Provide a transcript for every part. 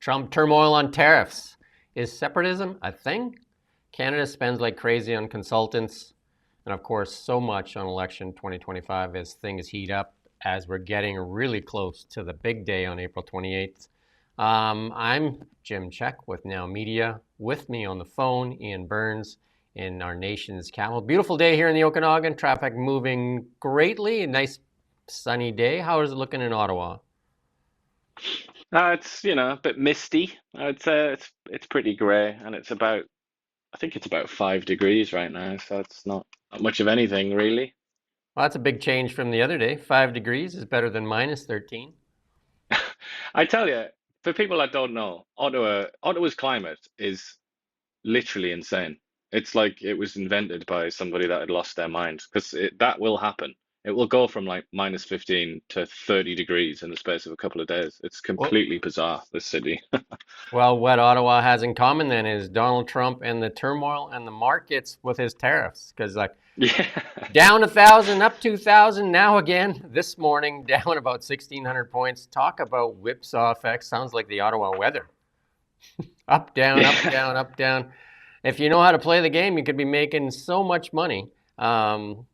Trump turmoil on tariffs. Is separatism a thing? Canada spends like crazy on consultants, and of course, so much on election 2025 as things heat up as we're getting really close to the big day on April 28th. I'm Jim Check with Now Media. With me on the phone, Ian Burns in our nation's capital. Beautiful day here in the Okanagan. Traffic moving greatly. A nice sunny day. How is it looking in Ottawa? It's a bit misty. I would say it's pretty grey, and I think it's about 5 degrees right now, so it's not much of anything really. Well, that's a big change from the other day. 5 degrees is better than minus 13. I tell you, for people that don't know, Ottawa's climate is literally insane. It's like it was invented by somebody that had lost their mind, because that will happen. It will go from like minus 15 to 30 degrees in the space of a couple of days. It's Well, completely bizarre, this city. well, what Ottawa has in common then is Donald Trump and the turmoil and the markets with his tariffs. Because like Yeah. down 1,000, up 2,000, now again this morning down about 1,600 points. Talk about whipsaw effects. Sounds like the Ottawa weather. Up, down, up, Yeah. down, up, down. If you know how to play the game, you could be making so much money. Um,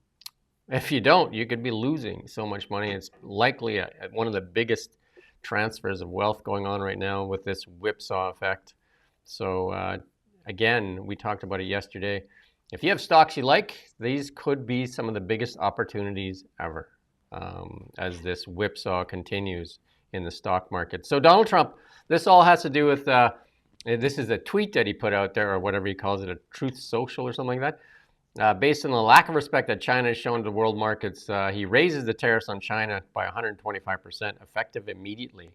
if you don't, you could be losing so much money. It's likely one of the biggest transfers of wealth going on right now with this whipsaw effect. So, again, we talked about it yesterday. If you have stocks you like, these could be some of the biggest opportunities ever as this whipsaw continues in the stock market. So, Donald Trump, this all has to do with this is a tweet that he put out there, or whatever he calls it, a truth social or something like that. Based on the lack of respect that China has shown to world markets, he raises the tariffs on China by 125%, effective immediately.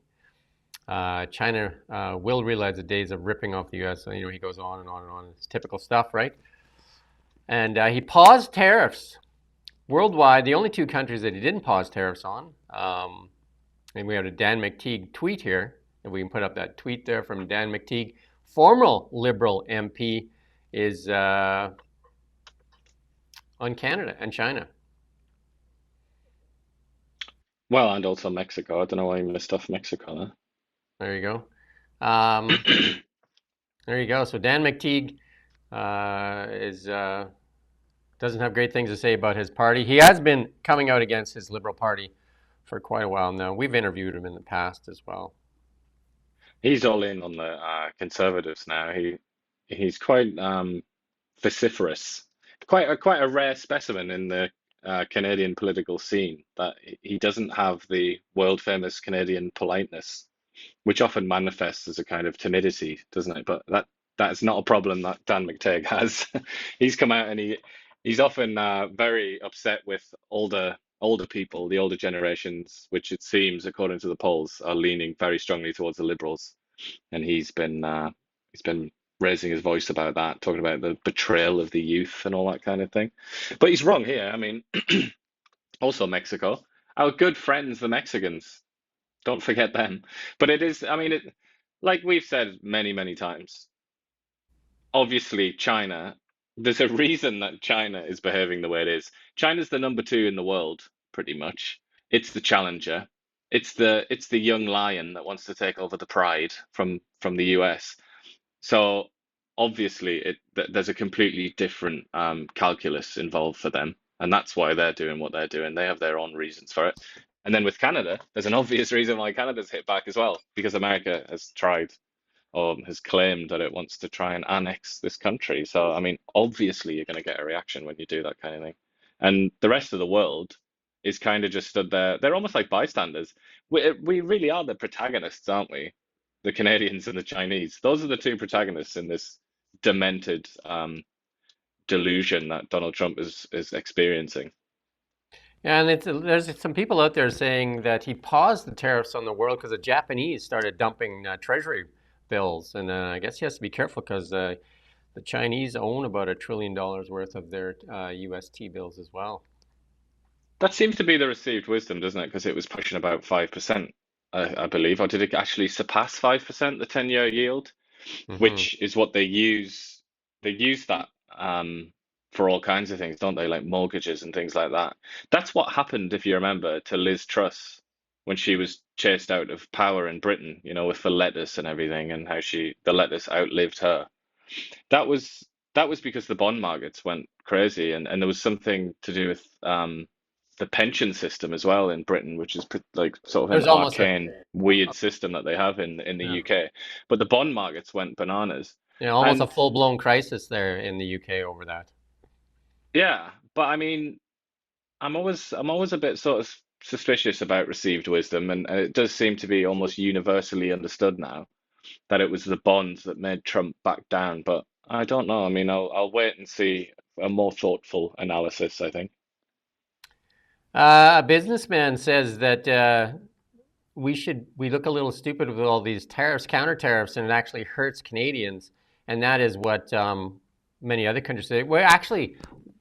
China will realize the days of ripping off the U.S. You know, he goes on and on and on. It's typical stuff, right? And he paused tariffs worldwide. The only two countries that he didn't pause tariffs on, and we have a Dan McTeague tweet here. If we can put up that tweet there from Dan McTeague, former Liberal MP, is on Canada and China. Well, and also Mexico. I don't know why you missed off Mexico There you go. Um, there. there you go. So Dan McTeague is doesn't have great things to say about his party. He has been coming out against his Liberal Party for quite a while now. We've interviewed him in the past as well. He's all in on the Conservatives now. He's quite vociferous, quite a rare specimen in the Canadian political scene. That he doesn't have the world famous Canadian politeness, which often manifests as a kind of timidity, doesn't it? But that's not a problem that Dan McTeague has. He's come out and he's often very upset with older people, the older generations, which it seems, according to the polls, are leaning very strongly towards the Liberals. And he's been raising his voice about that, talking about the betrayal of the youth and all that kind of thing. But he's wrong here. I mean, also Mexico, our good friends, the Mexicans. Don't forget them. But it is, I mean, like we've said many, many times, obviously China, there's a reason that China is behaving the way it is. China's the number two in the world, pretty much. It's the challenger. It's the young lion that wants to take over the pride from the US. So obviously there's a completely different calculus involved for them, and that's why they're doing what they're doing. They have their own reasons for it. And then with Canada, there's an obvious reason why Canada's hit back as well, because America has tried or has claimed that it wants to try and annex this country. So, I mean, obviously you're going to get a reaction when you do that kind of thing. And the rest of the world is kind of just stood there. They're almost like bystanders. We really are the protagonists, aren't we? The Canadians and the Chinese. Those are the two protagonists in this demented delusion that Donald Trump is experiencing. Yeah, and there's some people out there saying that he paused the tariffs on the world because the Japanese started dumping treasury bills, and I guess he has to be careful because the Chinese own about $1 trillion worth of their UST bills as well. That seems to be the received wisdom, doesn't it? Because it was pushing about 5%, I believe. Or did it actually surpass 5%, the 10-year yield? Hmm. Which is what they use. They use that for all kinds of things, don't they? Like mortgages and things like that. That's what happened, if you remember, to Liz Truss when she was chased out of power in Britain, with the lettuce and everything, and how the lettuce outlived her. That was that was because the bond markets went crazy, and there was something to do with the pension system as well in Britain, which is like sort of an There's almost a arcane, weird system that they have in the yeah, UK. But the bond markets went bananas, almost a and full-blown crisis there in the UK over that. yeah. But I mean, I'm always a bit sort of suspicious about received wisdom, and it does seem to be almost universally understood now that it was the bonds that made Trump back down. But I don't know. I mean, I'll wait and see a more thoughtful analysis, I think. A businessman says that we look a little stupid with all these tariffs, counter tariffs, and it actually hurts Canadians. And that is what many other countries say. Well, actually,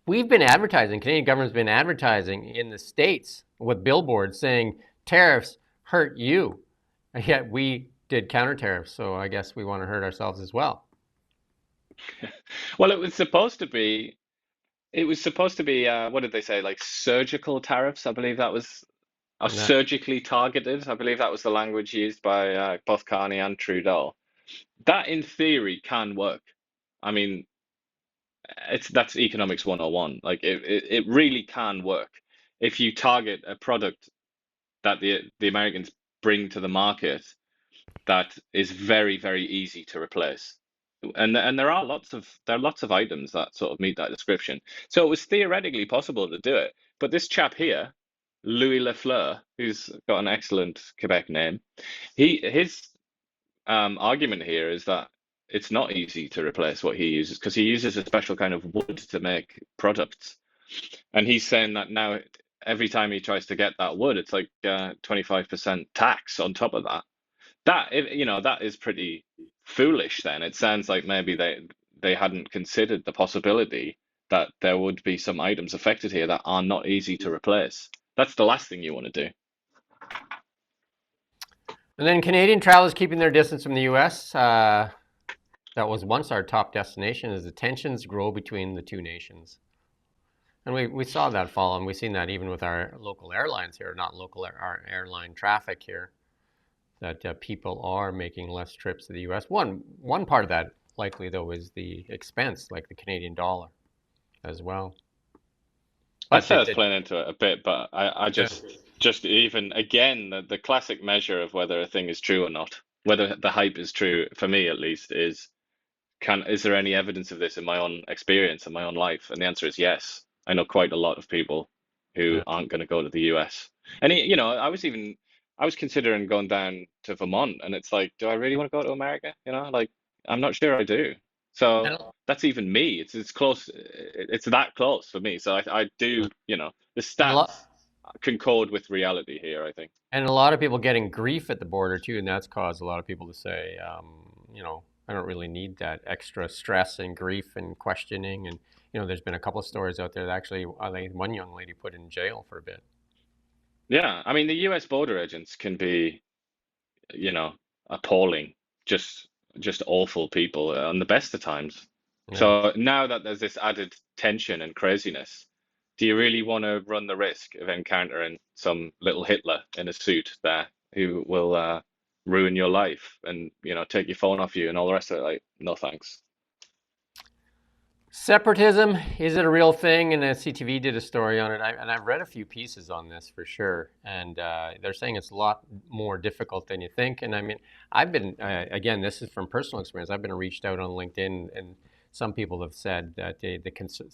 we've been advertising. Canadian government's been advertising in the states with billboards saying tariffs hurt you, and yet we did counter tariffs. So I guess we want to hurt ourselves as well. Well, it was supposed to be what did they say? Like surgical tariffs, I believe that was, or And that, surgically targeted. I believe that was the language used by both Carney and Trudeau. That in theory can work. I mean, that's economics 101. Like it really can work if you target a product that the Americans bring to the market that is very, very easy to replace. And there are lots of items that sort of meet that description. So it was theoretically possible to do it. But this chap here, Louis Lafleur, who's got an excellent Quebec name, his argument here is that it's not easy to replace what he uses because he uses a special kind of wood to make products. And he's saying that now every time he tries to get that wood, it's like 25% tax on top of that. That is pretty foolish then. It sounds like maybe they hadn't considered the possibility that there would be some items affected here that are not easy to replace. That's the last thing you want to do. and then Canadian travelers keeping their distance from the U.S. That was once our top destination as the tensions grow between the two nations. And we saw that fall, and we've seen that even with our local airlines here, not local, our airline traffic here, that people are making less trips to the U.S. One part of that likely though is the expense, like the Canadian dollar, as well. I'd But say that's playing into it a bit, but I yeah. just even again the classic measure of whether a thing is true or not, whether the hype is true, for me at least, is there any evidence of this in my own experience in my own life? And the answer is yes. I know quite a lot of people who Yeah. aren't going to go to the US. And I was considering going down to Vermont, and it's like, do I really want to go to America? Like I'm not sure I do. So And, that's even me. It's close. It's that close for me. So I do. The and a lot. stats concord with reality here, I think. And a lot of people getting grief at the border too, and that's caused a lot of people to say, I don't really need that extra stress and grief and questioning. And there's been a couple of stories out there that actually, I think one young lady put in jail for a bit. Yeah, I mean the US border agents can be you know, appalling, just just awful people on the best of times. Yeah. So now that there's this added tension and craziness, do you really want to run the risk of encountering some little Hitler in a suit there who will ruin your life and take your phone off you and all the rest of it? Like, no thanks. Separatism, is it a real thing? And CTV did a story on it. And I've read a few pieces on this for sure. And they're saying it's a lot more difficult than you think. And I mean, I've been, again, this is from personal experience. I've been reached out on LinkedIn, and some people have said that a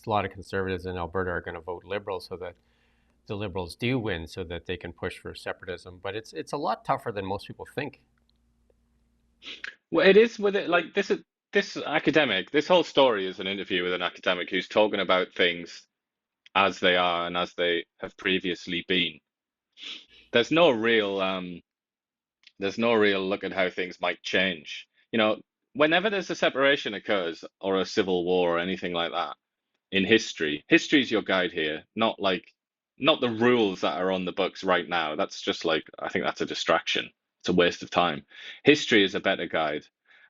lot of conservatives in Alberta are going to vote Liberal so that the Liberals do win so that they can push for separatism. But it's a lot tougher than most people think. Well, it is with it like this academic. This whole story is an interview with an academic who's talking about things as they are and as they have previously been. There's no real there's no real look at how things might change. Whenever there's a separation occurs or a civil war or anything like that in history, history's your guide here, not the rules that are on the books right now. That's just like I think that's a distraction. It's a waste of time. History is a better guide.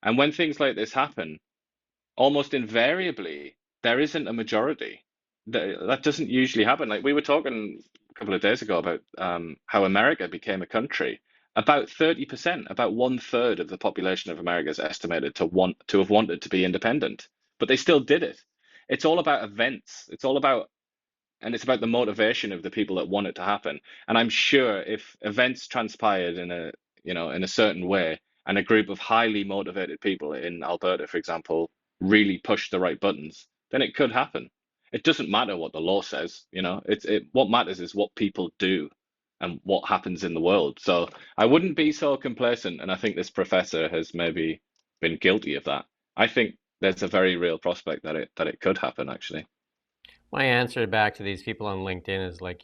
And when things like this happen, almost invariably there isn't a majority. That doesn't usually happen. Like we were talking a couple of days ago about how America became a country, About 30%, about one third of the population of America is estimated to have wanted to be independent, but they still did it. It's all about events. It's about the motivation of the people that want it to happen. And I'm sure if events transpired in a certain way, and a group of highly motivated people in Alberta, for example, really push the right buttons, then it could happen. It doesn't matter what the law says, what matters is what people do and what happens in the world. So I wouldn't be so complacent, and I think this professor has maybe been guilty of that. I think there's a very real prospect that it could happen, actually. My answer back to these people on LinkedIn is like,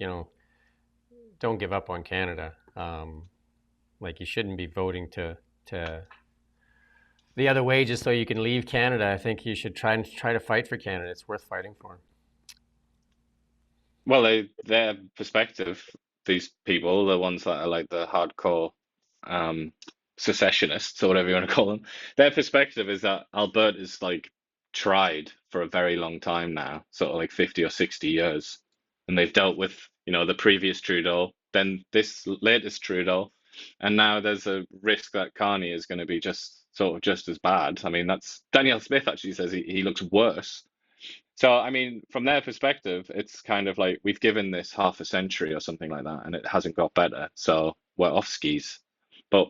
don't give up on Canada. Like you shouldn't be voting to the other way just so you can leave Canada. I think you should try to fight for Canada. It's worth fighting for. Well, their perspective, these people, the ones that are like the hardcore um, secessionists or whatever you want to call them, their perspective is that Alberta's like tried for a very long time now, sort of like 50 or 60 years, and they've dealt with, the previous Trudeau, then this latest Trudeau, and now there's a risk that Carney is going to be just as bad. I mean, that's Danielle Smith actually says he looks worse. So, I mean, from their perspective, it's kind of like we've given this half a century or something like that, and it hasn't got better. So we're off skis. But,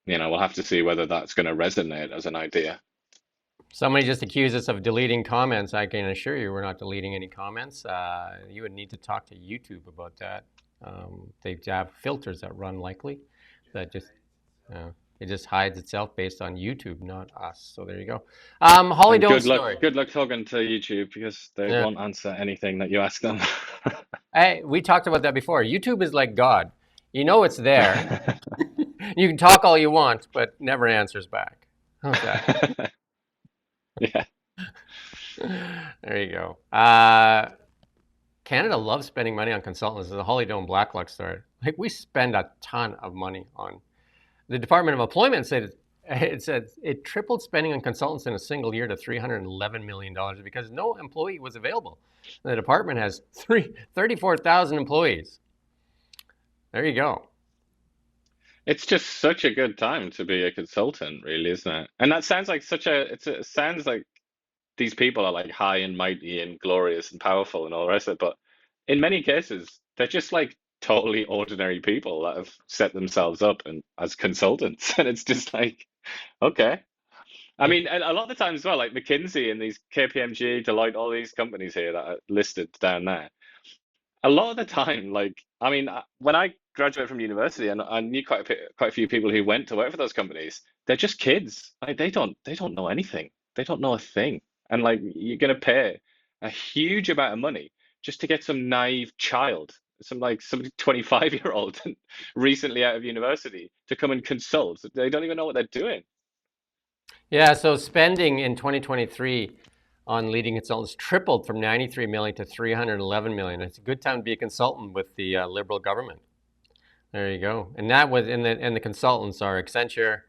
we'll have to see whether that's going to resonate as an idea. Somebody just accused us of deleting comments. I can assure you we're not deleting any comments. You would need to talk to YouTube about that. They have filters that run likely that just it just hides itself based on YouTube, not us. So there you go. Holly And Dome's story. good luck talking to YouTube because they Yeah. won't answer anything that you ask them. Hey, we talked about that before. YouTube is like God. You know it's there. You can talk all you want, but never answers back. How's that? Yeah. There you go. Canada loves spending money on consultants. The Holly Dome Blacklock story. Like we spend a ton of money on. The Department of Employment said it tripled spending on consultants in a single year to $311 million because no employee was available. The department has 34,000 employees. There you go. It's just such a good time to be a consultant, really, isn't it? And that sounds like it sounds like these people are like high and mighty and glorious and powerful and all the rest of it, but in many cases, they're just like totally ordinary people that have set themselves up and as consultants. And it's just like, okay. I Yeah. mean, and a lot of the times as well, like McKinsey and these KPMG, Deloitte, all these companies here that are listed down there, a lot of the time, like, I mean, when I graduated from university, and I knew quite a few people who went to work for those companies, they're just kids. Like, they don't know anything. They don't know a thing. And like, you're gonna pay a huge amount of money just to get some naive child, somebody 25-year-old recently out of university to come and consult. They don't even know what they're doing. Yeah, so spending in 2023 on leading consultants tripled from 93 million to 311 million. It's a good time to be a consultant with the Liberal government. There you go. And that was and the consultants are Accenture,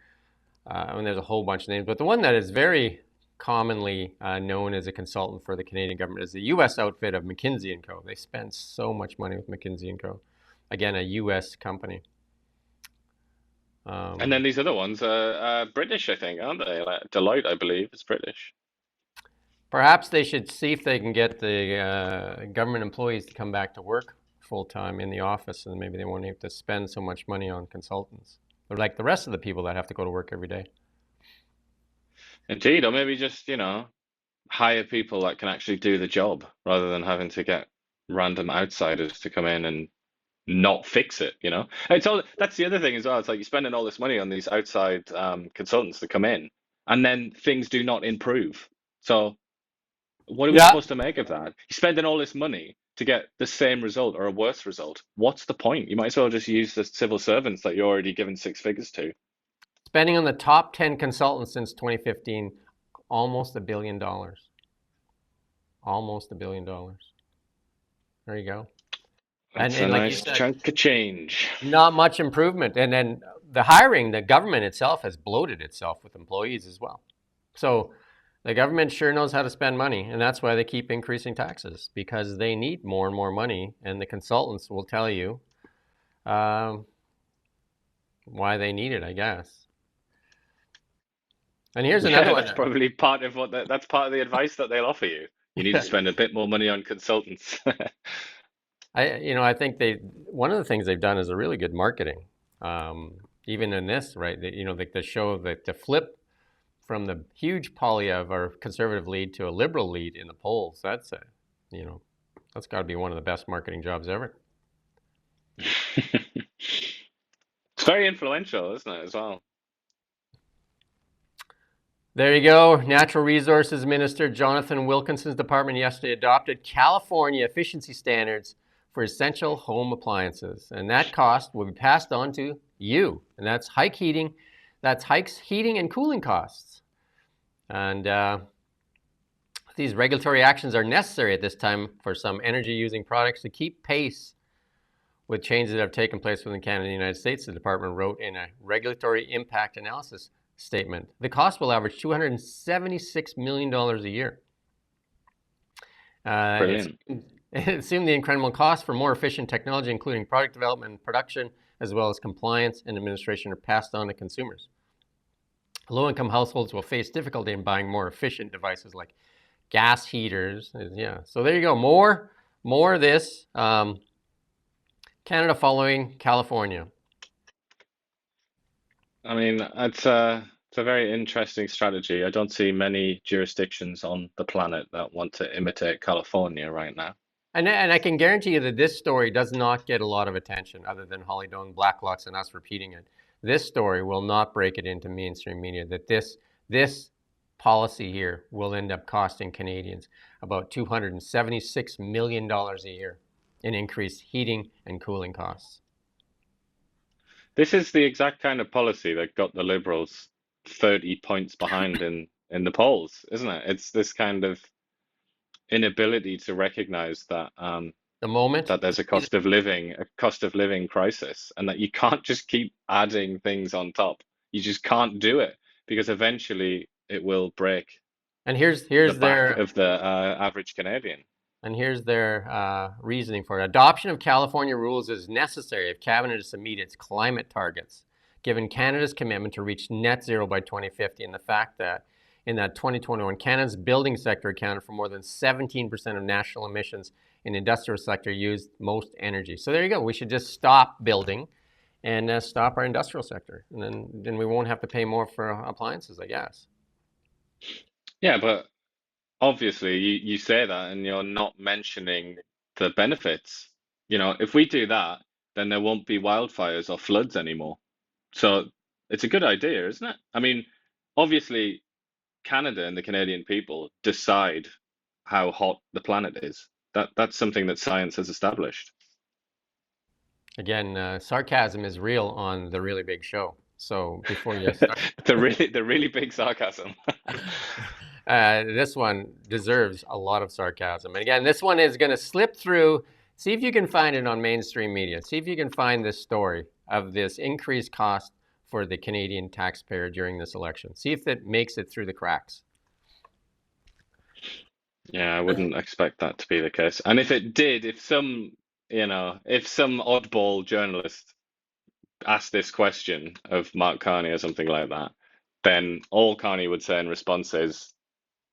and there's a whole bunch of names, but the one that is very commonly known as a consultant for the Canadian government is the U.S. outfit of McKinsey and Co. They spend so much money with McKinsey and Co. Again, a U.S. company. And Um, then these other ones are British, I think, aren't they? Like Deloitte, I believe, is British. Perhaps they should see if they can get the government employees to come back to work full time in the office, and maybe they won't have to spend so much money on consultants. They're like the rest of the people that have to go to work every day. Indeed, or maybe just, hire people that can actually do the job rather than having to get random outsiders to come in and not fix it, It's all that's the other thing as well. It's like you're spending all this money on these outside consultants to come in, and then things do not improve. So what are we Yeah. supposed to make of that? You're spending all this money to get the same result or a worse result. What's the point? You might as well just use the civil servants that you're already given six figures to. Spending on the top 10 consultants since 2015, almost $1 billion. Almost $1 billion. There you go. And, That's a and like you nice said, chunk of change. not much improvement. And then the hiring, the government itself has bloated itself with employees as well. So the government sure knows how to spend money, and that's why they keep increasing taxes because they need more and more money. And the consultants will tell you, um, why they need it, I guess. And here's another Yeah, one. that's probably part of that's part of the advice that they'll offer you. You need to spend a bit more money on consultants. I think one of the things they've done is a really good marketing. Um, Even in this, right? Like the show that the flip from the huge Poilievre or conservative lead to a liberal lead in the polls. You know, that's got to be one of the best marketing jobs ever. It's very influential, isn't it, as well? There you go. Natural Resources Minister Jonathan Wilkinson's department yesterday adopted California efficiency standards for essential home appliances, and that cost will be passed on to you. And that's hikes heating and cooling costs. And these regulatory actions are necessary at this time for some energy-using products to keep pace with changes that have taken place within Canada and the United States, the department wrote in a regulatory impact analysis statement. The cost will average $276 million a year. Brilliant. It assumed the incremental costs for more efficient technology, including product development and production, as well as compliance and administration, are passed on to consumers. Low-income households will face difficulty in buying more efficient devices like gas heaters. Yeah, so there you go. More of this. Canada following California. I mean, it's a very interesting strategy. I don't see many jurisdictions on the planet that want to imitate California right now. And I can guarantee you that this story does not get a lot of attention other than Holly Doan, Blacklocks, and us repeating it. This story will not break it into mainstream media, that this policy here will end up costing Canadians about $276 million a year in increased heating and cooling costs. This is the exact kind of policy that got the Liberals 30 points behind in the polls, isn't it? It's this kind of inability to recognize that The moment that there's a cost of living crisis, and that you can't just keep adding things on top. You just can't do it because eventually it will break and here's the back their of the average Canadian. And here's their reasoning for it. Adoption of California rules is necessary if Canada is to meet its climate targets, given Canada's commitment to reach net zero by 2050 and the fact that in that 2021, Canada's building sector accounted for more than 17% of national emissions, and the industrial sector used most energy. So there you go. We should just stop building and stop our industrial sector. And then we won't have to pay more for appliances, I guess. Yeah, but obviously you say that and you're not mentioning the benefits. If we do that, then there won't be wildfires or floods anymore. So it's a good idea, isn't it? I mean, obviously, Canada and the Canadian people decide how hot the planet is. That's something that science has established. Again, sarcasm is real on the Really Big Show. So before you start, The really big sarcasm. this one deserves a lot of sarcasm. And again, this one is going to slip through. See if you can find it on mainstream media. See if you can find this story of this increased cost for the Canadian taxpayer during this election. See if it makes it through the cracks. Yeah, I wouldn't expect that to be the case. And if it did, if some oddball journalist asked this question of Mark Carney or something like that, then all Carney would say in response is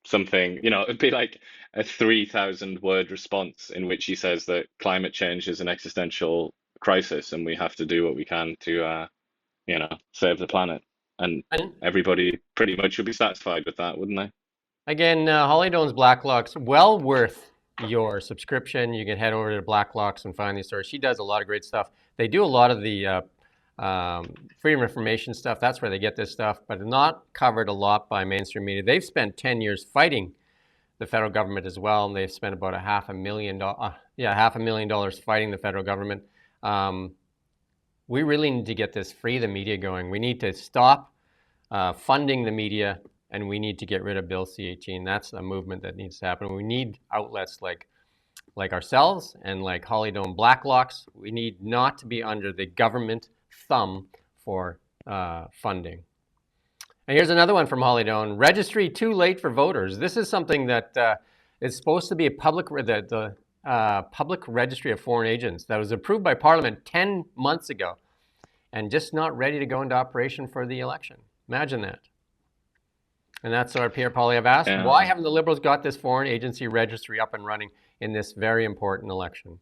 something, it'd be like a 3,000 word response in which he says that climate change is an existential crisis and we have to do what we can to, save the planet. And everybody pretty much would be satisfied with that, wouldn't they? Again, Holly Doan's Blacklocks, well worth your subscription. You can head over to Blacklocks and find these stories. She does a lot of great stuff. They do a lot of the freedom of information stuff. That's where they get this stuff, but not covered a lot by mainstream media. They've spent 10 years fighting the federal government as well, and they've spent about $500,000 fighting the federal government. We really need to get this free the media going. We need to stop funding the media, and we need to get rid of Bill C-18. That's a movement that needs to happen. We need outlets like ourselves and like Holly Doan Blacklocks. We need not to be under the government thumb for funding. And here's another one from Holly Doan. Registry too late for voters. This is something that is supposed to be a public registry of foreign agents that was approved by Parliament 10 months ago. and just not ready to go into operation for the election. Imagine that. And that's what Pierre Poilievre asked. Yeah. Why haven't the Liberals got this foreign agency registry up and running in this very important election?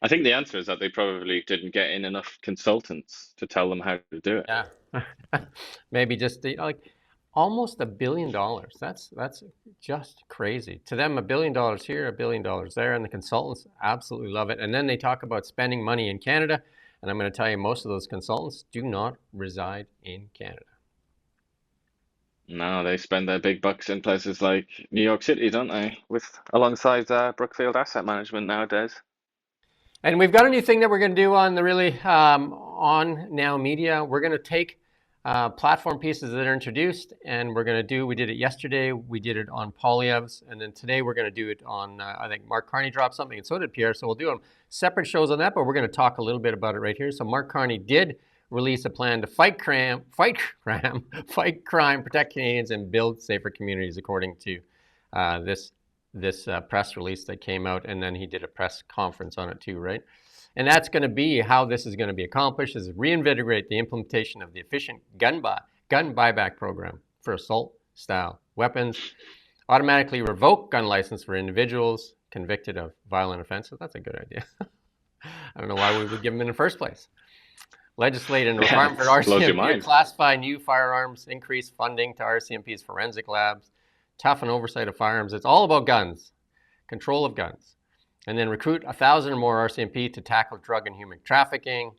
I think the answer is that they probably didn't get in enough consultants to tell them how to do it. Yeah. Maybe just like almost $1 billion. That's just crazy. To them, $1 billion here, $1 billion there, and the consultants absolutely love it. And then they talk about spending money in Canada, and I'm going to tell you, most of those consultants do not reside in Canada. No, they spend their big bucks in places like New York City, don't they? With alongside Brookfield Asset Management nowadays. And we've got a new thing that we're going to do on the really on now media. We're going to take platform pieces that are introduced, and we're going to do. We did it yesterday. We did it on Poilievre's, and then today we're going to do it on. I think Mark Carney dropped something, and so did Pierre. So we'll do separate shows on that, but we're going to talk a little bit about it right here. So Mark Carney did release a plan to fight crime, protect Canadians, and build safer communities, according to this press release that came out, and then he did a press conference on it too, right? And that's going to be how this is going to be accomplished: is reinvigorate the implementation of the efficient gun buyback program for assault-style weapons, automatically revoke gun license for individuals convicted of violent offenses. That's a good idea. I don't know why we would give them in the first place. Legislate and requirement for RCMP to classify new firearms, increase funding to RCMP's forensic labs, toughen oversight of firearms. It's all about guns, control of guns. And then recruit 1,000 or more RCMP to tackle drug and human trafficking,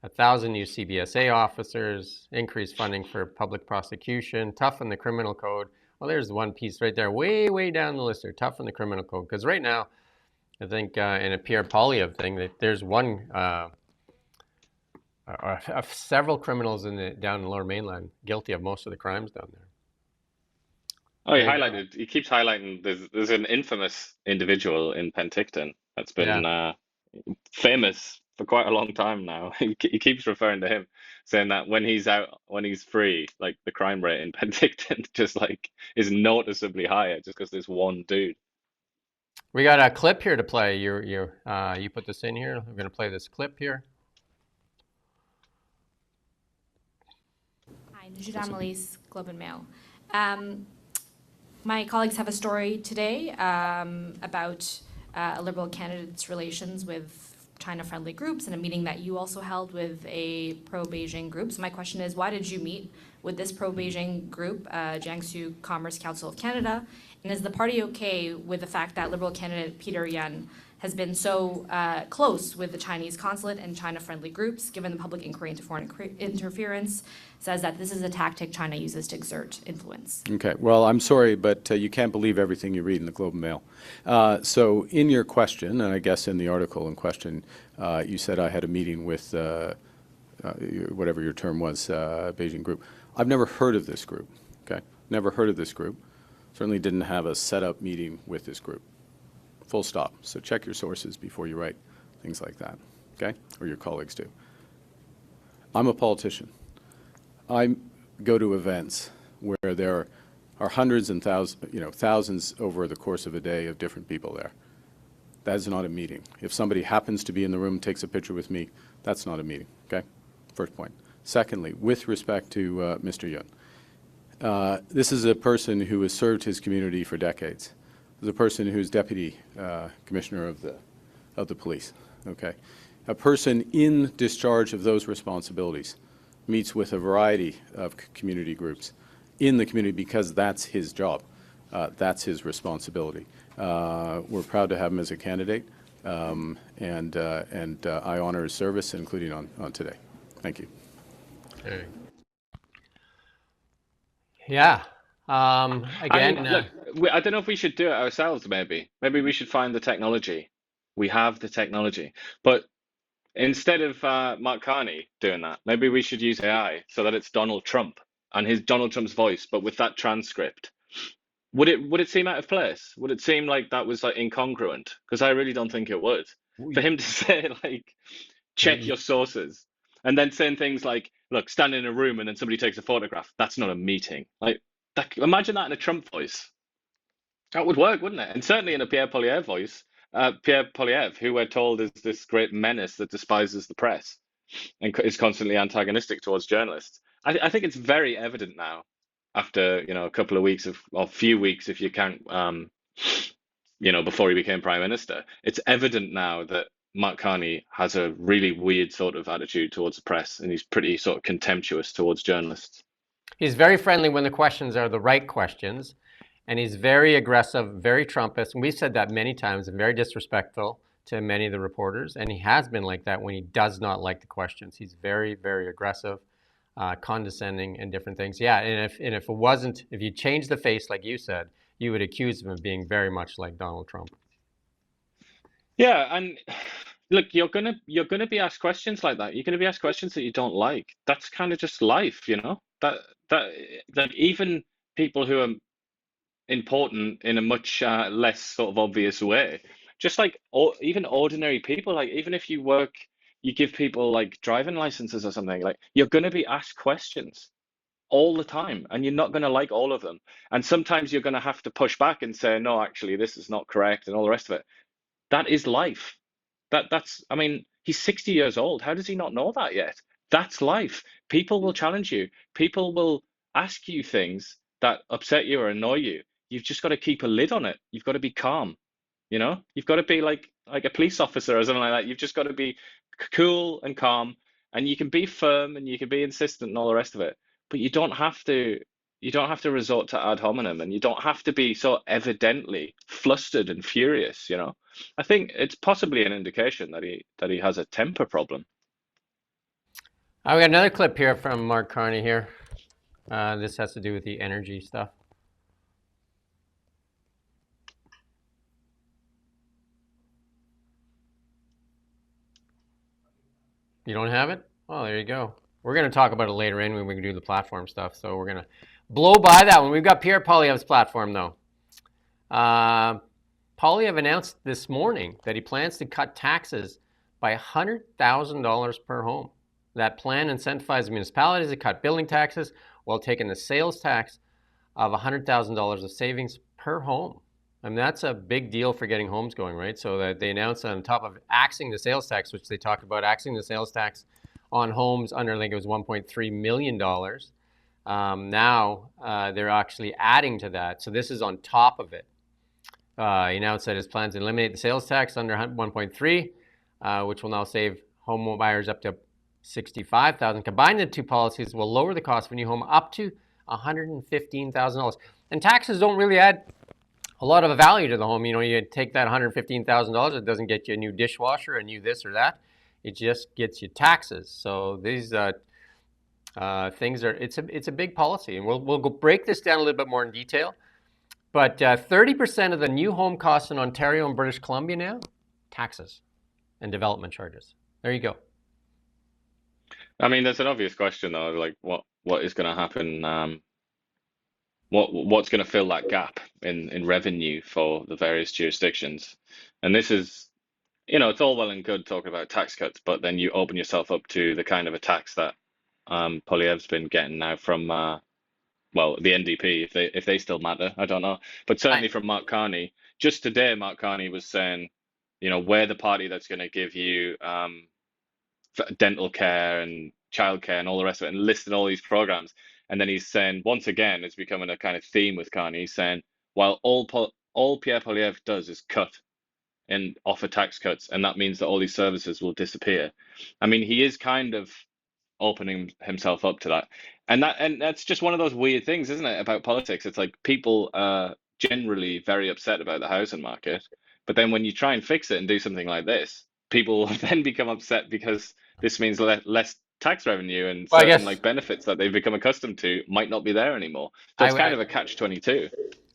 1,000 new CBSA officers, increase funding for public prosecution, toughen the criminal code. Well, there's one piece right there, way down the list there, toughen the criminal code. Because right now, I think in a Pierre Poilievre thing, that there's one, several criminals down in the Lower Mainland guilty of most of the crimes down there. Oh, he keeps highlighting there's an infamous individual in Penticton that's been famous for quite a long time now. He keeps referring to him, saying that when he's free, like the crime rate in Penticton just like is noticeably higher just because there's one dude. We got a clip here to play. You put this in here. I'm going to play this clip here. Hi, Nujida Melis, Globe and Mail. My colleagues have a story today about a Liberal candidate's relations with China-friendly groups and a meeting that you also held with a pro-Beijing group. So my question is, why did you meet with this pro-Beijing group, Jiangsu Commerce Council of Canada? And is the party okay with the fact that Liberal candidate Peter Yan has been so close with the Chinese consulate and China-friendly groups, given the public inquiry into foreign interference, says that this is a tactic China uses to exert influence? Okay, well, I'm sorry, but you can't believe everything you read in the Globe and Mail. So in your question, and I guess in the article in question, you said I had a meeting with whatever your term was, Beijing group. I've never heard of this group, okay? Never heard of this group. Certainly didn't have a set-up meeting with this group. Full stop. So check your sources before you write things like that, okay? Or your colleagues do. I'm a politician. I go to events where there are hundreds and thousands over the course of a day of different people there. That is not a meeting. If somebody happens to be in the room, takes a picture with me, that's not a meeting, okay? First point. Secondly, with respect to Mr. Yun, this is a person who has served his community for decades. This is a person who's deputy commissioner of the police, okay? A person in discharge of those responsibilities meets with a variety of community groups in the community because that's his job. That's his responsibility. We're proud to have him as a candidate, and I honor his service, including on today. Thank you. Okay. Yeah. Again, look, I don't know if we should do it ourselves. Maybe we should find the technology. We have the technology, but instead of Mark Carney doing that, maybe we should use AI so that it's Donald Trump and Donald Trump's voice, but with that transcript. Would it seem out of place? Would it seem like that was like incongruent? Because I really don't think it would. For him to say like, check your sources, and then saying things like, look, stand in a room and then somebody takes a photograph. That's not a meeting. Like, imagine that in a Trump voice. That would work, wouldn't it? And certainly in a Pierre Poilievre voice, Pierre Poilievre, who we're told is this great menace that despises the press. and is constantly antagonistic towards journalists. I think it's very evident now, after a couple of weeks or few weeks, if you count, before he became prime minister. It's evident now that Mark Carney has a really weird sort of attitude towards the press, and he's pretty sort of contemptuous towards journalists. He's very friendly when the questions are the right questions, and he's very aggressive, very Trumpist. And we've said that many times, and very disrespectful to many of the reporters. And he has been like that when he does not like the questions. He's very, very aggressive, condescending, and different things. Yeah, and if you change the face like you said, you would accuse him of being very much like Donald Trump. Yeah, and look, you're gonna be asked questions like that. You're gonna be asked questions that you don't like. That's kind of just life, that even people who are important in a much less sort of obvious way, just like even ordinary people, like even if you give people like driving licenses or something, like you're gonna be asked questions all the time, and you're not gonna like all of them. And sometimes you're gonna have to push back and say, no, actually, this is not correct, and all the rest of it. That is life. I mean, he's 60 years old. How does he not know that yet? That's life. People will challenge you. People will ask you things that upset you or annoy you. You've just got to keep a lid on it. You've got to be calm. You've got to be like a police officer or something like that. You've just got to be cool and calm, and you can be firm and you can be insistent and all the rest of it. But you don't have to resort to ad hominem, and you don't have to be so evidently flustered and furious. I think it's possibly an indication that he has a temper problem. We got another clip here from Mark Carney here. This has to do with the energy stuff. You don't have it? Oh, there you go. We're going to talk about it later in when we can do the platform stuff. So we're going to blow by that one. We've got Pierre Poilievre's platform, though. Poilievre announced this morning that he plans to cut taxes by $100,000 per home. That plan incentivizes municipalities to cut building taxes while taking the sales tax of $100,000 of savings per home. I mean, that's a big deal for getting homes going, right? So that they announced on top of axing the sales tax, which they talked about, axing the sales tax on homes under, I think it was $1.3 million. Now they're actually adding to that. So this is on top of it. He announced that his plans to eliminate the sales tax under 1.3, which will now save home buyers up to $65,000. Combined, the two policies will lower the cost of a new home up to $115,000. And taxes don't really add a lot of value to the home. You take that $115,000, it doesn't get you a new dishwasher, a new this or that. It just gets you taxes. So these things it's a big policy, and we'll go break this down a little bit more in detail. But 30% of the new home costs in Ontario and British Columbia now, taxes and development charges. There you go. I mean, there's an obvious question though, like what is going to happen? What's going to fill that gap in revenue for the various jurisdictions? And this is, it's all well and good talking about tax cuts, but then you open yourself up to the kind of attacks that Poilievre's been getting now from the NDP, if they still matter, I don't know, but certainly from Mark Carney. Just today, Mark Carney was saying, we're the party that's going to give you dental care and childcare and all the rest of it, and listing all these programs. And then he's saying, once again, it's becoming a kind of theme with Carney. He's saying, while all Pierre Poilievre does is cut and offer tax cuts, and that means that all these services will disappear. I mean, he is kind of opening himself up to that. And that's just one of those weird things, isn't it, about politics? It's like people are generally very upset about the housing market, but then when you try and fix it and do something like this, people then become upset because this means less tax revenue, and certain like benefits that they've become accustomed to might not be there anymore. So it's kind of a catch-22.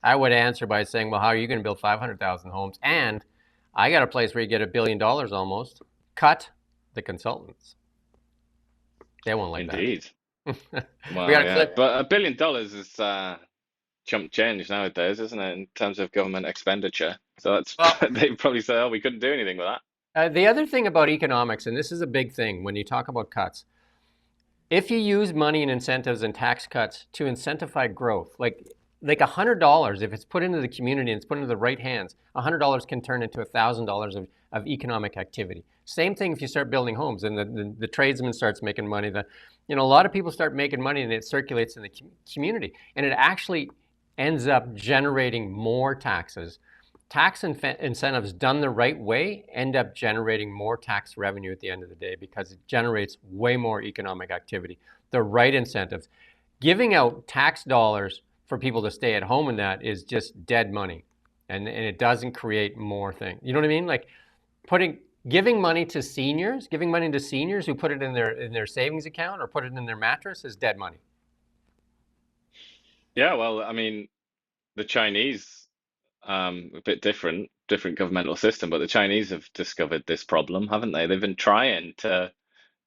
I would answer by saying, well, how are you going to build 500,000 homes? And I got a place where you get $1 billion almost. Cut the consultants. They won't like Indeed. that. Well, yeah. But $1 billion is chump change nowadays, isn't it, in terms of government expenditure? So that's they probably say, oh, we couldn't do anything with that. The other thing about economics, and this is a big thing when you talk about cuts, if you use money and incentives and tax cuts to incentivize growth, like $100, if it's put into the community and it's put into the right hands, $100 can turn into $1,000 of economic activity. Same thing if you start building homes and the tradesman starts making money. A lot of people start making money and it circulates in the community, and it actually ends up generating more taxes. Tax incentives done the right way end up generating more tax revenue at the end of the day because it generates way more economic activity. The right incentives. Giving out tax dollars for people to stay at home and that is just dead money. And it doesn't create more things. You know what I mean? Like giving money to seniors who put it in their savings account or put it in their mattress is dead money. Yeah, well, I mean, the Chinese, a bit different governmental system, but the Chinese have discovered this problem, haven't they? They've been trying to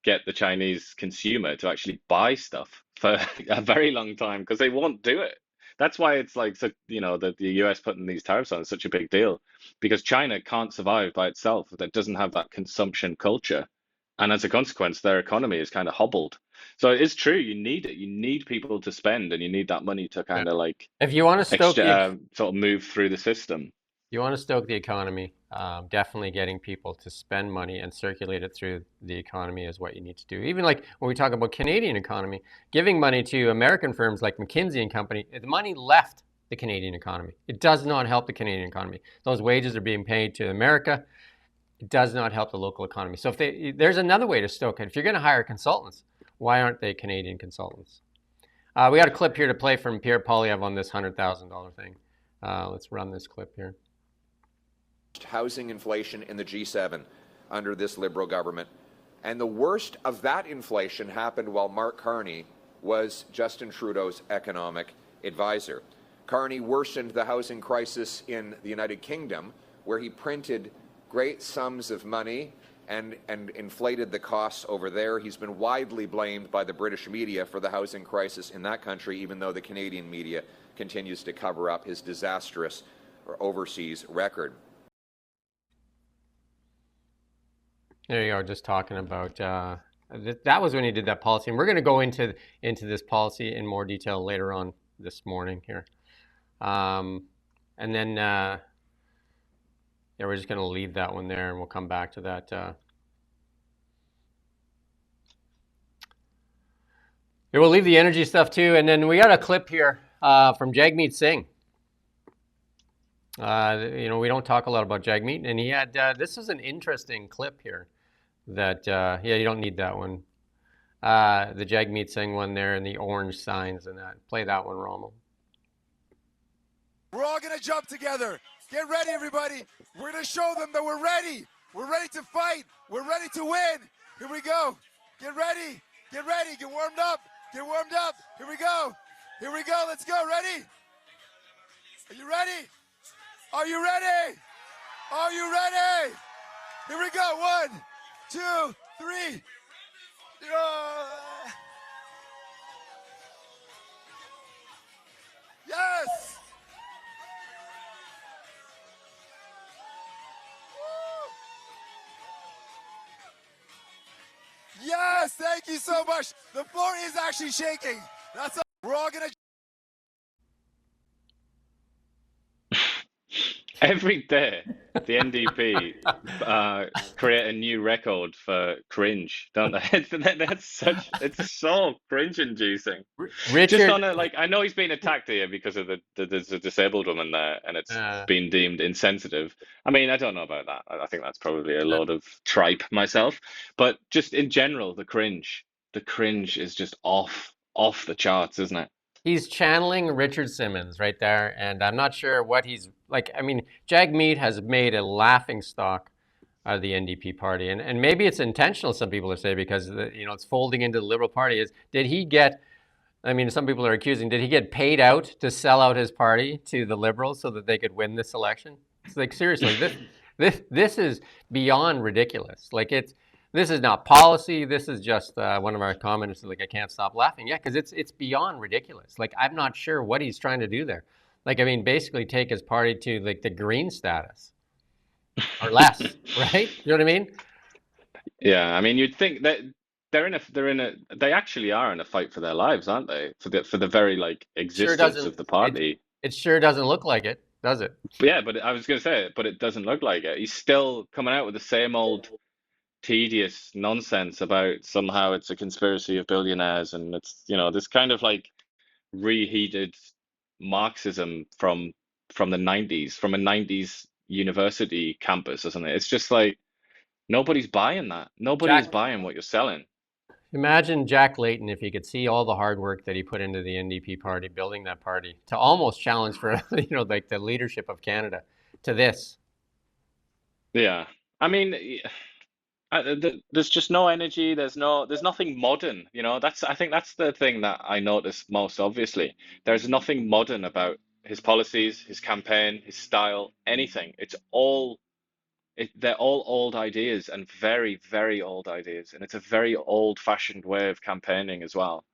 get the Chinese consumer to actually buy stuff for a very long time because they won't do it. That's why it's like, so, the US putting these tariffs on is such a big deal, because China can't survive by itself. That doesn't have that consumption culture. And as a consequence, their economy is kind of hobbled. So it is true, you need it. You need people to spend, and you need that money to kind of like If you want to stoke sort of move through the system. You want to stoke the economy, definitely getting people to spend money and circulate it through the economy is what you need to do. Even like when we talk about Canadian economy, giving money to American firms like McKinsey and Company, the money left the Canadian economy. It does not help the Canadian economy. Those wages are being paid to America. It does not help the local economy. So there's another way to stoke it. If you're going to hire consultants, why aren't they Canadian consultants? We got a clip here to play from Pierre Poilievre on this $100,000 thing. Let's run this clip here. Housing inflation in the G7 under this Liberal government. And the worst of that inflation happened while Mark Carney was Justin Trudeau's economic advisor. Carney worsened the housing crisis in the United Kingdom, where he printed great sums of money and inflated the costs over there. He's been widely blamed by the British media for the housing crisis in that country, even though the Canadian media continues to cover up his disastrous overseas record. There you are, just talking about that was when he did that policy, and we're going to go into this policy in more detail later on this morning here, and then yeah, we're just going to leave that one there, and we'll come back to that. Yeah, we'll leave the energy stuff too, and then we got a clip here from Jagmeet Singh. We don't talk a lot about Jagmeet, and he had this is an interesting clip here. That yeah, you don't need that one. The Jagmeet Singh one there, and the orange signs and that. Play that one, Rommel. We're all gonna jump together. Get ready, everybody. We're gonna show them that we're ready. We're ready to fight. We're ready to win. Here we go. Get ready. Get ready. Get warmed up. Get warmed up. Here we go. Here we go. Let's go. Ready? Are you ready? Are you ready? Are you ready? Here we go. 1, 2, 3. Yes. Yes, thank you so much. The floor is actually shaking. That's all. We're all gonna. Every day, the NDP create a new record for cringe, don't they? It's so cringe-inducing. Richard, Just on I know he's been attacked here because of there's a disabled woman there, and it's been deemed insensitive. I mean, I don't know about that. I think that's probably a load of tripe myself. But just in general, the cringe is just off the charts, isn't it? he's channeling Richard Simmons right there, and I'm not sure what he's like. I mean, Jagmeet has made a laughing stock out of the NDP party, and maybe it's intentional. Some people are saying because it's folding into the Liberal Party. Did he get? I mean, some people are accusing. Did he get paid out to sell out his party to the Liberals so that they could win this election? It's like seriously, this is beyond ridiculous. Like this is not policy. This is just one of our commenters like, I can't stop laughing. Yeah, because it's beyond ridiculous. Like, I'm not sure what he's trying to do there. Like, I mean, basically take his party to like the green status or less, right? You know what I mean? Yeah, I mean, you'd think that they actually are in a fight for their lives, aren't they? For the very like existence of the party. It sure doesn't look like it, does it? Yeah, but I was going to say it, but it doesn't look like it. He's still coming out with the same old tedious nonsense about somehow it's a conspiracy of billionaires, and it's, this kind of like reheated Marxism from the 90s, from a 90s university campus or something. It's just like nobody's buying that. Nobody is Jack, buying what you're selling. imagine Jack Layton if he could see all the hard work that he put into the NDP party, building that party to almost challenge for, like the leadership of Canada to this. Yeah. I mean, there's just no energy. There's nothing modern. I think that's the thing that I notice most obviously. There's nothing modern about his policies, his campaign, his style, anything. They're all old ideas, and very, very old ideas. And it's a very old-fashioned way of campaigning as well.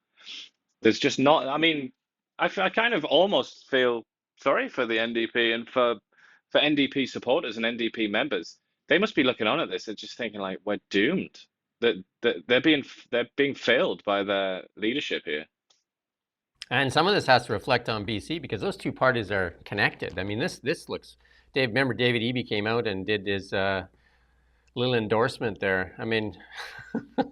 There's just not, I mean, I kind of almost feel sorry for the NDP and for NDP supporters and NDP members. They must be looking on at this and just thinking like we're doomed. That they're being failed by their leadership here. And some of this has to reflect on BC because those two parties are connected. I mean, this looks. Dave, remember David Eby came out and did his little endorsement there. I mean, I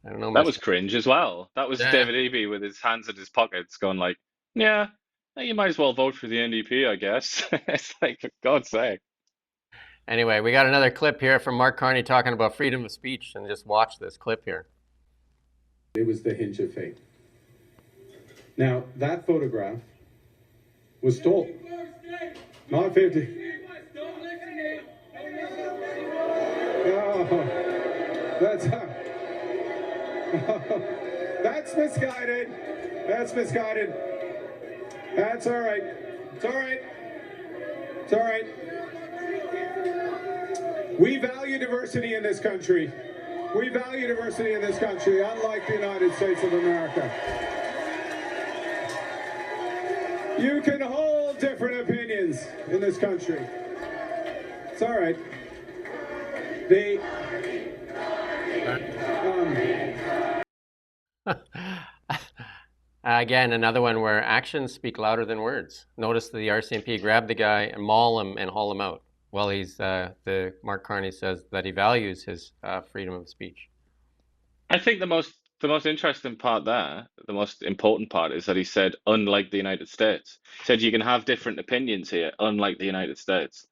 don't know. That was cringe as well. That was Yeah. David Eby with his hands in his pockets, going like, "Yeah, you might as well vote for the NDP, I guess." It's like, for God's sake. Anyway, we got another clip here from Mark Carney talking about freedom of speech, and just watch this clip here. It was the hinge of fate. Now, that photograph was stolen. Not 50. Oh, that's misguided. That's misguided. That's all right. It's all right. It's all right. We value diversity in this country. We value diversity in this country, unlike the United States of America. You can hold different opinions in this country. It's all right. Again, another one where actions speak louder than words. Notice the RCMP grabbed the guy and maul him and haul him out. Well, the Mark Carney says that he values his freedom of speech. I think the most interesting part there, the most important part, is that he said, unlike the United States. He said you can have different opinions here, unlike the United States.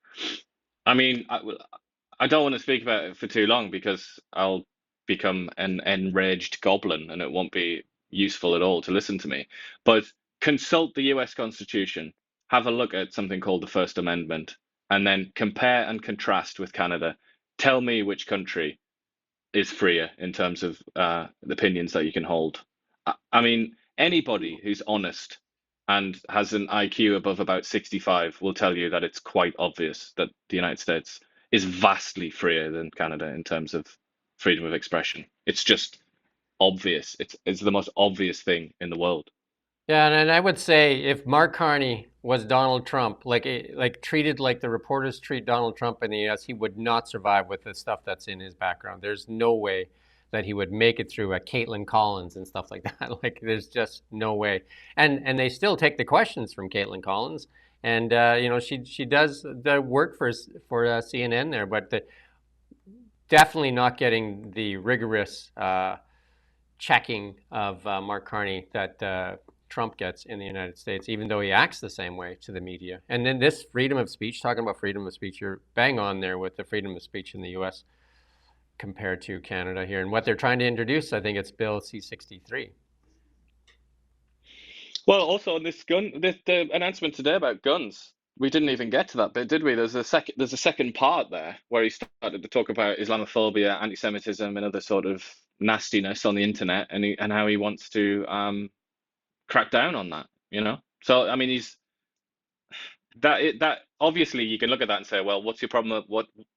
I mean, I don't want to speak about it for too long because I'll become an enraged goblin and it won't be useful at all to listen to me. But consult the US Constitution, have a look at something called the First Amendment, and then compare and contrast with Canada. Tell me which country is freer in terms of the opinions that you can hold. I mean, anybody who's honest and has an IQ above about 65 will tell you that it's quite obvious that the United States is vastly freer than Canada in terms of freedom of expression. It's just obvious. It's the most obvious thing in the world. Yeah, and I would say if Mark Carney was Donald Trump, like treated like the reporters treat Donald Trump in the U.S., he would not survive with the stuff that's in his background. There's no way that he would make it through a Caitlin Collins and stuff like that. Like, there's just no way. And they still take the questions from Caitlin Collins, and she does the work for CNN there, but definitely not getting the rigorous checking of Mark Carney that Trump gets in the United States, even though he acts the same way to the media. And then this freedom of speech, talking about freedom of speech, you're bang on there with the freedom of speech in the U.S. compared to Canada here. And what they're trying to introduce, I think it's Bill C-63. Well, also on this the announcement today about guns, we didn't even get to that bit, did we? There's a second part there where he started to talk about Islamophobia, anti-Semitism, and other sort of nastiness on the internet, and how he wants to crack down on that, So I mean, that obviously you can look at that and say, well, what's your problem?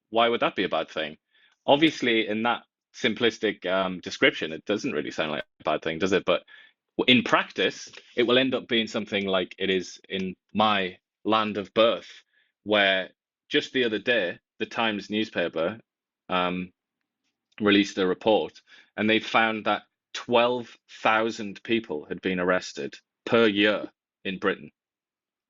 Why would that be a bad thing? Obviously, in that simplistic description, it doesn't really sound like a bad thing, does it? But in practice, it will end up being something like it is in my land of birth, where just the other day, the Times newspaper released a report, and they found that 12,000 people had been arrested per year in Britain.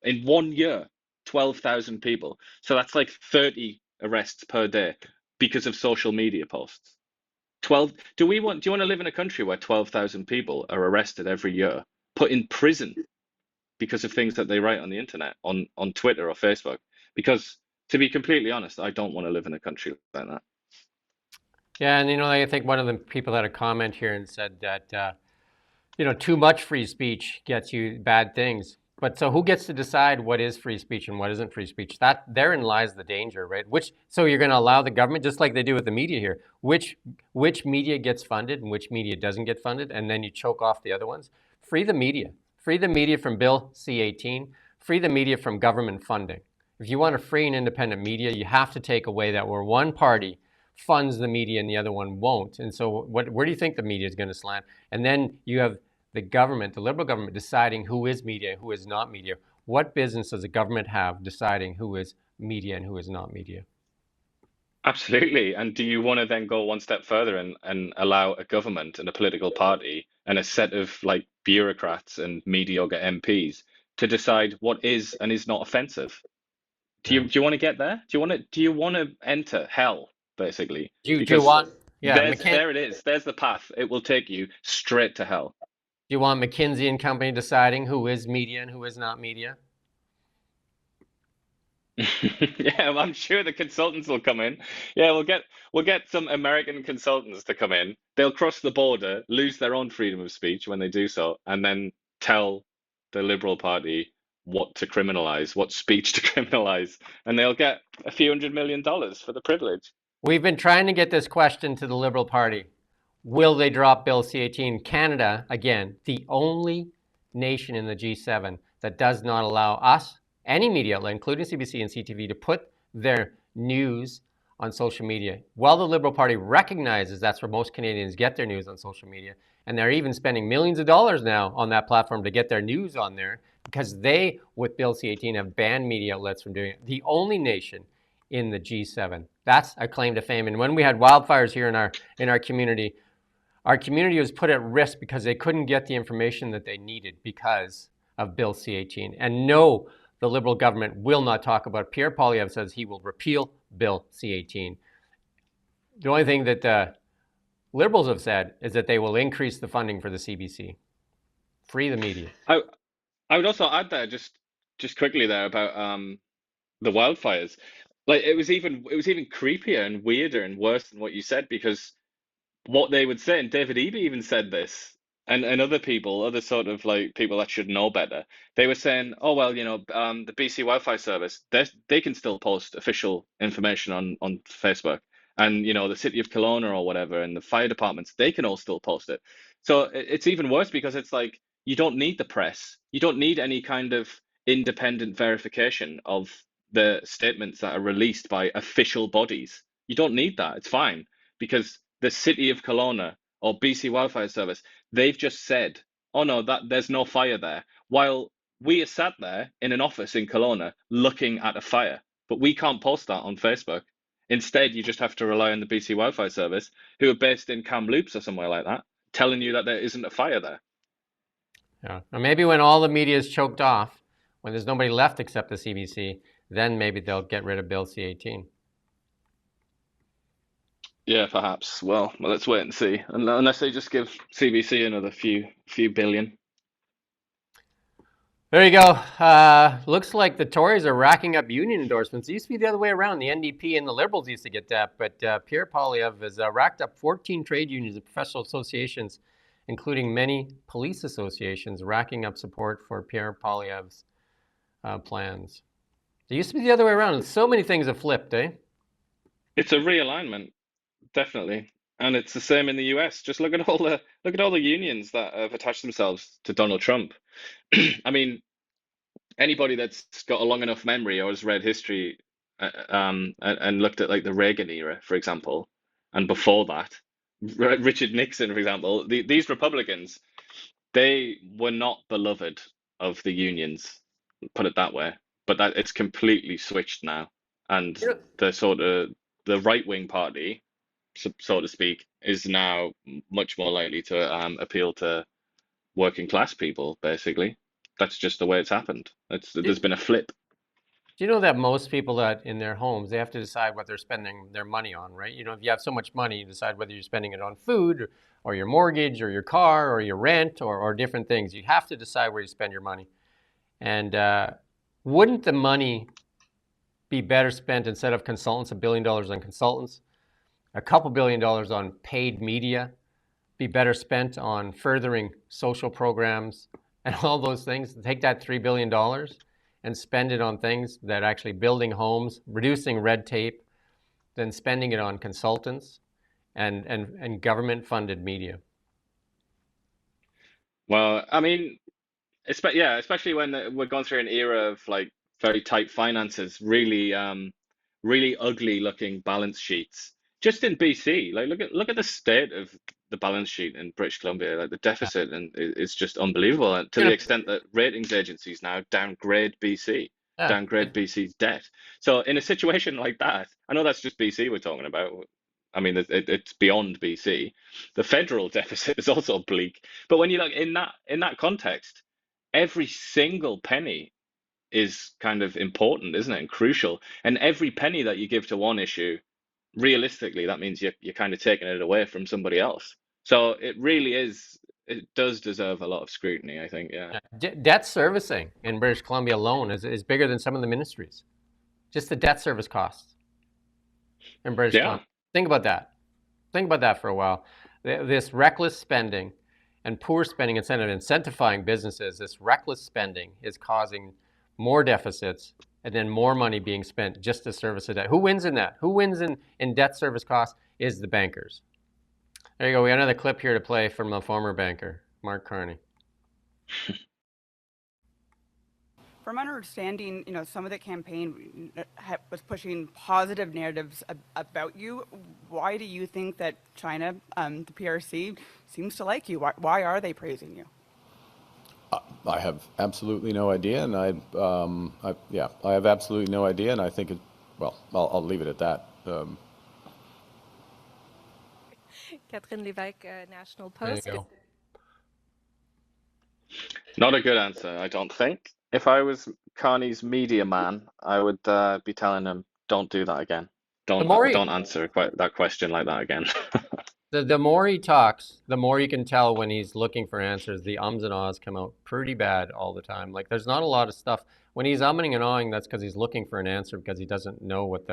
In 1 year, 12,000 people. So that's like 30 arrests per day because of social media posts. 12. Do you want to live in a country where 12,000 people are arrested every year, put in prison because of things that they write on the internet, on Twitter or Facebook? Because to be completely honest, I don't want to live in a country like that. Yeah, and I think one of the people had a comment here and said that too much free speech gets you bad things. But so who gets to decide what is free speech and what isn't free speech? That therein lies the danger, right? So you're going to allow the government, just like they do with the media here, which media gets funded and which media doesn't get funded, and then you choke off the other ones. Free the media. Free the media from Bill C-18. Free the media from government funding. If you want a free and independent media, you have to take away that where one party funds the media and the other one won't. And so where do you think the media is going to slant? And then you have the government, the Liberal government, deciding who is media and who is not media. What business does the government have deciding who is media and who is not media? Absolutely. And do you want to then go one step further and allow a government and a political party and a set of like bureaucrats and mediocre MPs to decide what is and is not offensive? Do you want to get there? Do you want to enter hell, basically? Do you Because want there it is. There's the path. It will take you straight to hell. Do you want McKinsey and Company deciding who is media and who is not media? Yeah, well, I'm sure the consultants will come in. Yeah, we'll get some American consultants to come in. They'll cross the border, lose their own freedom of speech when they do so, and then tell the Liberal Party what to criminalize, what speech to criminalize, and they'll get a few $100 million for the privilege. We've been trying to get this question to the Liberal Party. Will they drop Bill C-18? Canada, again, the only nation in the G7 that does not allow us, any media outlet, including CBC and CTV, to put their news on social media. While the Liberal Party recognizes that's where most Canadians get their news on social media, and they're even spending millions of dollars now on that platform to get their news on there, because they, with Bill C-18, have banned media outlets from doing it. The only nation in the G7. That's a claim to fame. And when we had wildfires here in our community was put at risk because they couldn't get the information that they needed because of Bill C-18. And no, the Liberal government will not talk about it. Pierre Poilievre says he will repeal Bill C-18. The only thing that the Liberals have said is that they will increase the funding for the CBC. Free the media. I would also add there just quickly there about the wildfires. Like it was even creepier and weirder and worse than what you said, because what they would say, and David Eby even said this, and other people, other sort of like people that should know better, they were saying, oh, well, the BC Wildfire Service, they can still post official information on Facebook. And, the city of Kelowna or whatever, and the fire departments, they can all still post it. So it's even worse because it's like, you don't need the press. You don't need any kind of independent verification of the statements that are released by official bodies. You don't need that. It's fine, because the city of Kelowna or BC Wildfire Service, they've just said, oh no, that there's no fire there, while we are sat there in an office in Kelowna looking at a fire, but we can't post that on Facebook. Instead, you just have to rely on the BC Wildfire Service, who are based in Kamloops or somewhere like that, telling you that there isn't a fire there. Yeah. Or maybe when all the media is choked off, when there's nobody left except the CBC, then maybe they'll get rid of Bill C-18. Yeah, perhaps. Well, let's wait and see. Unless they just give CBC another few billion. There you go. Looks like the Tories are racking up union endorsements. It used to be the other way around. The NDP and the Liberals used to get that, but Pierre Poilievre has racked up 14 trade unions and professional associations, including many police associations, racking up support for Pierre Poilievre's plans. It used to be the other way around. So many things have flipped, eh? It's a realignment. Definitely. And it's the same in the US. Just look at all the unions that have attached themselves to Donald Trump. I mean, anybody that's got a long enough memory or has read history and looked at like the Reagan era, for example, and before that, Richard Nixon, for example, these Republicans, they were not beloved of the unions, put it that way. But that it's completely switched now. And the right-wing party, so to speak, is now much more likely to appeal to working class people, basically. That's just the way it's happened. There's been a flip. Do you know that most people that in their homes, they have to decide what they're spending their money on, right? You know, if you have so much money, you decide whether you're spending it on food or your mortgage or your car or your rent or different things. You have to decide where you spend your money. And wouldn't the money be better spent instead of consultants, $1 billion on consultants, a couple $1 billion on paid media, be better spent on furthering social programs and all those things? Take that $3 billion and spend it on things that are actually building homes, reducing red tape, than spending it on consultants and government-funded media. Well, I mean, especially when we're going through an era of like very tight finances, really ugly looking balance sheets. Just in BC, like look at the state of the balance sheet in British Columbia. Like the deficit and it's just unbelievable, and to the extent that ratings agencies now downgrade BC's debt. So in a situation like that, I know that's just BC we're talking about. I mean, it's beyond BC. The federal deficit is also bleak. But when you look in that context, every single penny is kind of important, isn't it? And crucial. And every penny that you give to one issue, realistically, that means you're kind of taking it away from somebody else. So it really is, it does deserve a lot of scrutiny, I think. Yeah. Debt servicing in British Columbia alone is bigger than some of the ministries. Just the debt service costs in British Columbia. Think about that. Think about that for a while. This reckless spending and poor spending instead of incentivizing businesses, this reckless spending is causing more deficits and then more money being spent just to service the debt. Who wins in that? Who wins in debt service costs is the bankers. There you go. We got another clip here to play from a former banker, Mark Carney. From my understanding, some of the campaign was pushing positive narratives about you. Why do you think that China, the PRC, seems to like you? Why are they praising you? I have absolutely no idea, and I have absolutely no idea, and I think I'll leave it at that. Catherine Lévesque, National Post. There you go. Not a good answer, I don't think. If I was Carney's media man, I would be telling him, don't do that again. Don't answer that question like that again. The more he talks, the more you can tell when he's looking for answers. The ums and ahs come out pretty bad all the time. Like there's not a lot of stuff. When he's umming and ahhing, that's because he's looking for an answer because he doesn't know what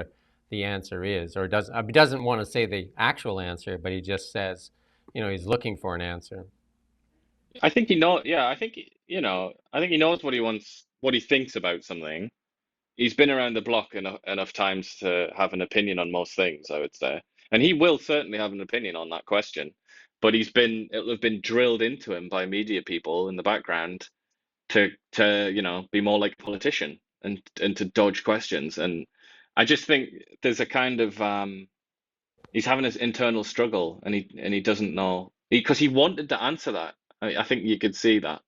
the answer is, or doesn't want to say the actual answer, but he just says, he's looking for an answer. I think he knows. Yeah, I think he knows what he wants, what he thinks about something. He's been around the block enough times to have an opinion on most things, I would say. And he will certainly have an opinion on that question. But it'll have been drilled into him by media people in the background to be more like a politician and to dodge questions. And I just think there's a kind of he's having his internal struggle, and he doesn't know, because he wanted to answer that. I think you could see that.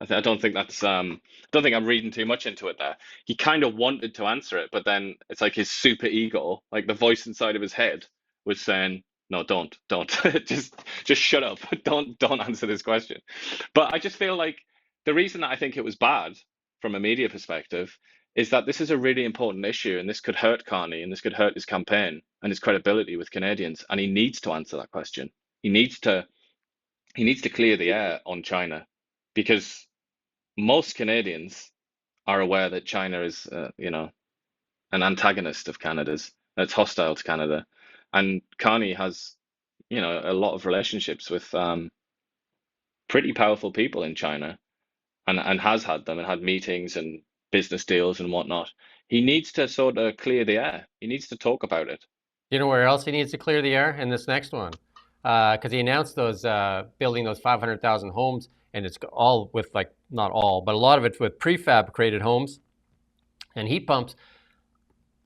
I don't think I'm reading too much into it there. He kind of wanted to answer it, but then it's like his super ego, like the voice inside of his head was saying, no, don't just shut up. Don't answer this question. But I just feel like the reason that I think it was bad from a media perspective is that this is a really important issue, and this could hurt Carney, and this could hurt his campaign and his credibility with Canadians, and he needs to answer that question. He needs to clear the air on China, because most Canadians are aware that China is, an antagonist of Canada's, that's hostile to Canada. And Carney has, a lot of relationships with pretty powerful people in China, and has had them and had meetings and business deals and whatnot. He needs to sort of clear the air. He needs to talk about it. You know where else he needs to clear the air? In this next one. Because he announced building those 500,000 homes, and it's all with, not all, but a lot of it's with prefab-created homes and heat pumps.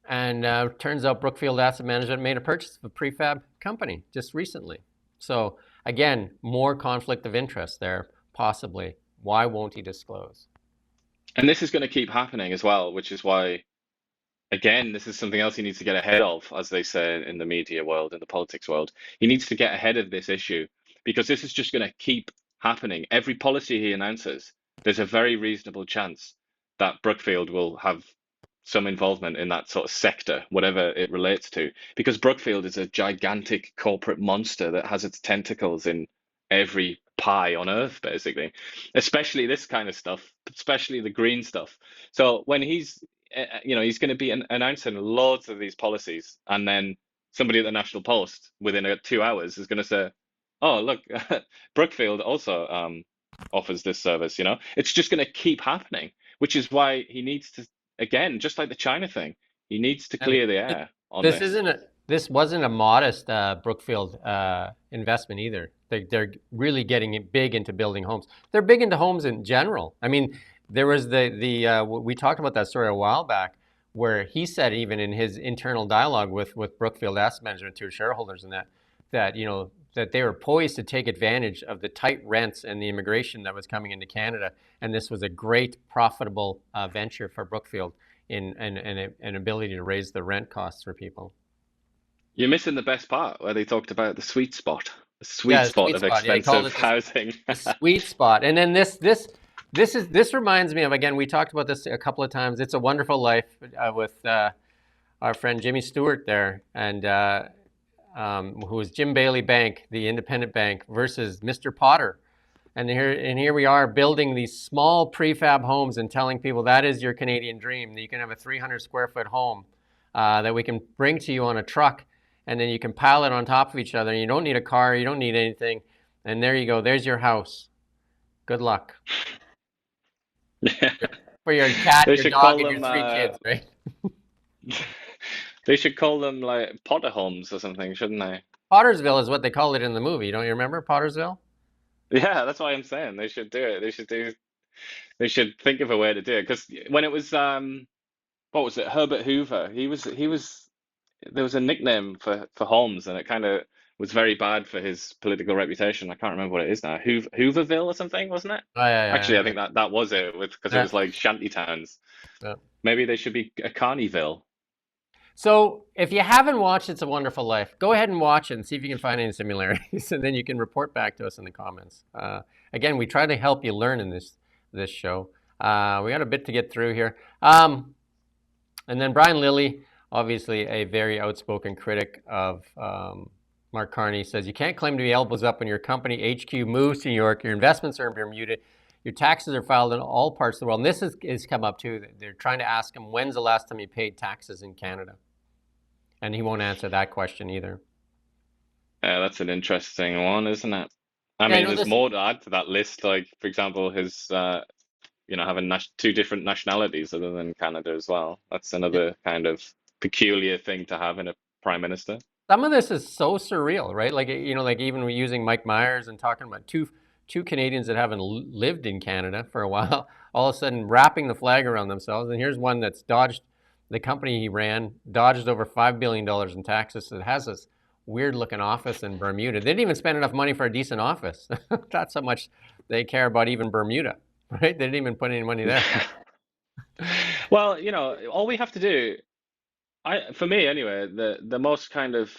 And turns out Brookfield Asset Management made a purchase of a prefab company just recently. So again, more conflict of interest there, possibly. Why won't he disclose? And this is going to keep happening as well, which is why, again, this is something else he needs to get ahead of, as they say in the media world, in the politics world. He needs to get ahead of this issue, because this is just going to keep happening. Every policy he announces, there's a very reasonable chance that Brookfield will have some involvement in that sort of sector, whatever it relates to, because Brookfield is a gigantic corporate monster that has its tentacles in every pie on earth, basically, especially this kind of stuff, especially the green stuff. So when he's, he's going to be announcing loads of these policies, and then somebody at the National Post within 2 hours is going to say, "Oh, look, Brookfield also offers this service." It's just going to keep happening, which is why he needs to, again, just like the China thing, he needs to clear the air on This this. this wasn't a modest Brookfield investment either. They're really getting big into building homes. They're big into homes in general. I mean, there was we talked about that story a while back, where he said, even in his internal dialogue with Brookfield Asset Management to shareholders, and that they were poised to take advantage of the tight rents and the immigration that was coming into Canada, and this was a great profitable venture for Brookfield in an ability to raise the rent costs for people. You're missing the best part, where they talked about the sweet spot, the Yeah, sweet the spot sweet of spot. Yeah, he called expensive it housing. the sweet spot. And then this reminds me of, again, we talked about this a couple of times. It's a Wonderful Life with our friend Jimmy Stewart there, and who is Jim Bailey Bank, the independent bank, versus Mr. Potter. And here we are building these small prefab homes and telling people that is your Canadian dream, that you can have a 300 square foot home that we can bring to you on a truck, and then you can pile it on top of each other. You don't need a car, you don't need anything, and there you go. There's your house. Good luck. Yeah. For your cat, They your should dog, call and your them, 3 kids, right? They should call them like Potter homes or something, shouldn't they? Pottersville is what they called it in the movie. Don't you remember Pottersville? Yeah, that's why I'm saying they should do it. They should think of a way to do it. Because when it was what was it, Herbert Hoover, he was there was a nickname for Holmes, and it kind of was very bad for his political reputation. I can't remember what it is now. Hooverville or something, wasn't it? Oh, yeah. Actually, I think that was it, because it Yeah. was like shanty towns. Yeah. Maybe they should be a Carneyville. So if you haven't watched It's a Wonderful Life, go ahead and watch it and see if you can find any similarities, and then you can report back to us in the comments. Again, we try to help you learn in this show. We got a bit to get through here. And then Brian Lilly, obviously a very outspoken critic of Mark Carney, says you can't claim to be elbows up when your company HQ moves to New York, your investments are in Bermuda, your taxes are filed in all parts of the world. And this has come up too. They're trying to ask him, when's the last time you paid taxes in Canada? And he won't answer that question either. Yeah, that's an interesting one, isn't it? I mean, there's more to add to that list. Like, for example, his having 2 different nationalities other than Canada as well. That's another kind of peculiar thing to have in a prime minister. Some of this is so surreal, right? Like, like even we're using Mike Myers and talking about two Canadians that haven't lived in Canada for a while, all of a sudden wrapping the flag around themselves. And here's one that's dodged, the company he ran, dodged over $5 billion in taxes. It has this weird looking office in Bermuda. They didn't even spend enough money for a decent office. That's how much they care about even Bermuda, right? They didn't even put any money there. Well, all we have to do, for me anyway, the most kind of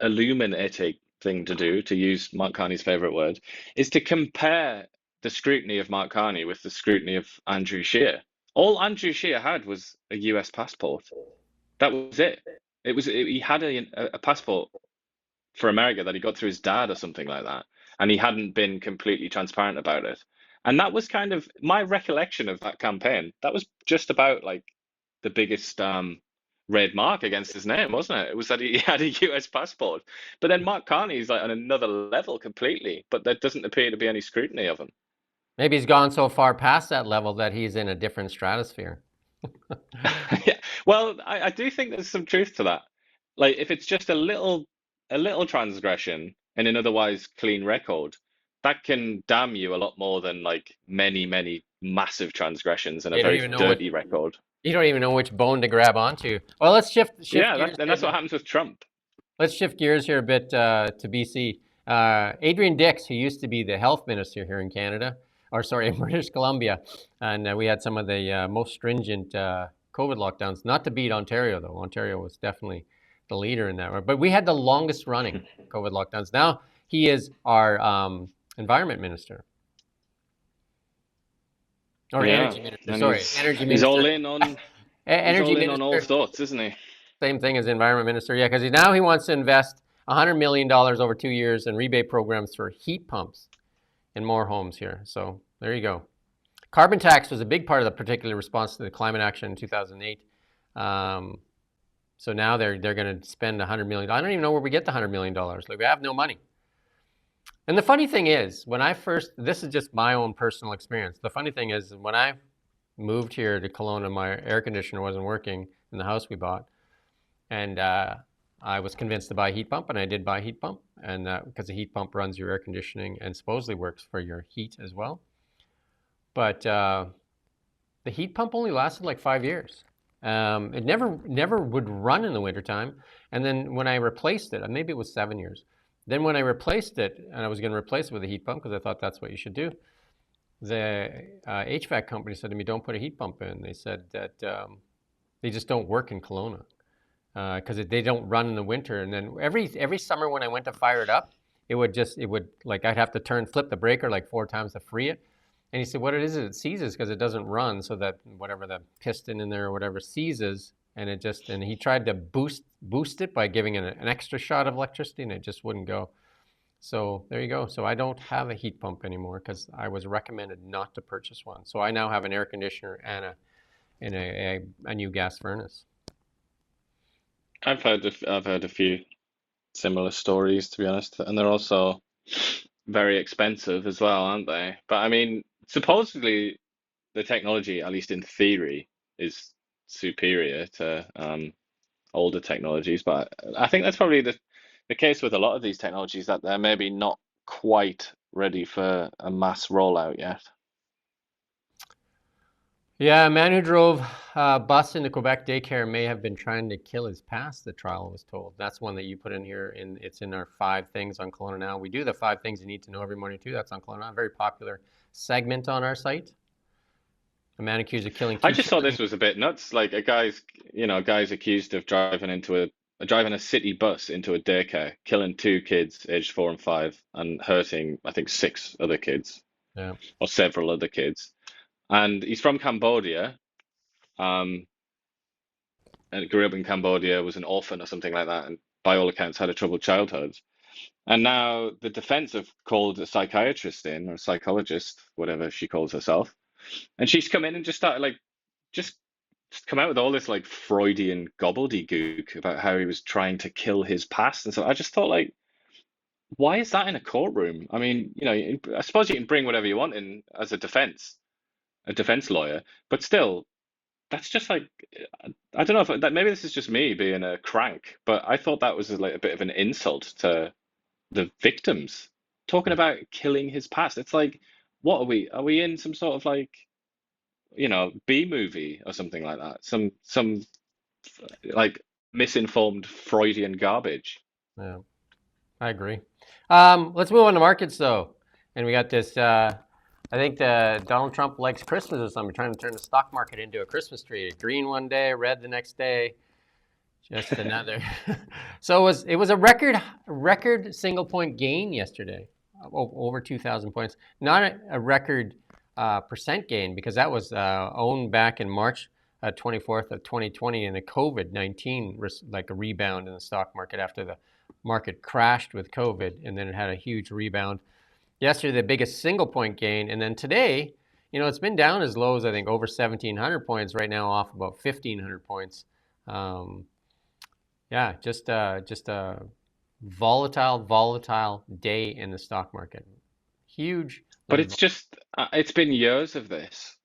illuminating thing to do, to use Mark Carney's favorite word, is to compare the scrutiny of Mark Carney with the scrutiny of Andrew Scheer. All Andrew Scheer had was a US passport. That was it. He had a passport for America that he got through his dad or something like that, and he hadn't been completely transparent about it. And that was kind of my recollection of that campaign. That was just about like the biggest red mark against his name, wasn't it? It was that he had a US passport. But then Mark Carney is like on another level completely, but there doesn't appear to be any scrutiny of him. Maybe he's gone so far past that level that he's in a different stratosphere. Yeah. Well, I do think there's some truth to that. Like, if it's just a little transgression in an otherwise clean record, that can damn you a lot more than like many massive transgressions in a very dirty record. You don't even know which bone to grab onto. Well, let's shift gears. And that's what happens with Trump. Let's shift gears here a bit to BC. Adrian Dix, who used to be the health minister here in Canada, in British Columbia, and we had some of the most stringent COVID lockdowns, not to beat Ontario, though. Ontario was definitely the leader in that. But we had the longest running COVID lockdowns. Now he is our environment minister. Or energy minister. Sorry, energy minister. He's all in on He's Energy all in on all minister, sorts, isn't he? same thing as environment minister. Yeah, because now he wants to invest $100 million over 2 years in rebate programs for heat pumps in more homes here. So there you go. Carbon tax was a big part of the particular response to the climate action in 2008. So now they're going to spend $100 million. I don't even know where we get the $100 million. Like, we have no money. And the funny thing is, this is just my own personal experience. The funny thing is, when I moved here to Kelowna, my air conditioner wasn't working in the house we bought. And I was convinced to buy a heat pump, and I did buy a heat pump. And because the heat pump runs your air conditioning and supposedly works for your heat as well. But the heat pump only lasted like 5 years. It never would run in the wintertime. And then when I replaced it, maybe it was 7 years. Then when I replaced it, and I was going to replace it with a heat pump because I thought that's what you should do, the HVAC company said to me, don't put a heat pump in. They said that they just don't work in Kelowna because they don't run in the winter. And then every summer when I went to fire it up, it would like, I'd have to flip the breaker like 4 times to free it. And he said, what it is seizes because it doesn't run, so that whatever the piston in there or whatever seizes, and he tried to boost it by giving it an extra shot of electricity, and it just wouldn't go. So there you go. So I don't have a heat pump anymore because I was recommended not to purchase one. So I now have an air conditioner and a new gas furnace. I've heard a few similar stories, to be honest, and they're also very expensive as well, aren't they? But I mean, supposedly the technology, at least in theory, is superior to older technologies. But I think that's probably the case with a lot of these technologies, that they're maybe not quite ready for a mass rollout yet. Yeah, a man who drove a bus into Quebec daycare may have been trying to kill his past, the trial was told. That's one that you put in here, and it's in our 5 things on Kelowna Now. We do the 5 things you need to know every morning too. That's on Kelowna Now, a very popular segment on our site. A man accused of killing 2 I just thought children. this was a bit nuts. Like, a guy's accused of driving a city bus into a daycare, killing 2 kids aged 4 and 5, and hurting, I think, 6 other kids, Yeah. or several other kids. And he's from Cambodia, and grew up in Cambodia, was an orphan or something like that, and by all accounts had a troubled childhood. And now the defense have called a psychiatrist in, or a psychologist, whatever she calls herself, and she's come in and just started just come out with all this like Freudian gobbledygook about how he was trying to kill his past. And so I just thought, like, why is that in a courtroom? I mean, I suppose you can bring whatever you want in as a defense lawyer, but still, that's just like, I don't know if that, maybe this is just me being a crank, but I thought that was like a bit of an insult to the victims, talking about killing his past. It's like, what are we? Are we in some sort of like, B movie or something like that? Some like misinformed Freudian garbage. Yeah, I agree. Let's move on to markets though. And we got this, I think Donald Trump likes Christmas or something, trying to turn the stock market into a Christmas tree. Green one day, red the next day. Just another. So it was a record single point gain yesterday, over 2,000 points. Not a record percent gain, because that was owned back in March 24th of 2020 in a COVID-19, like a rebound in the stock market after the market crashed with COVID, and then it had a huge rebound. Yesterday, the biggest single point gain, and then today, it's been down as low as I think over 1,700 points. Right now, off about 1,500 points. Yeah, just a volatile day in the stock market. Huge. But it's been years of this.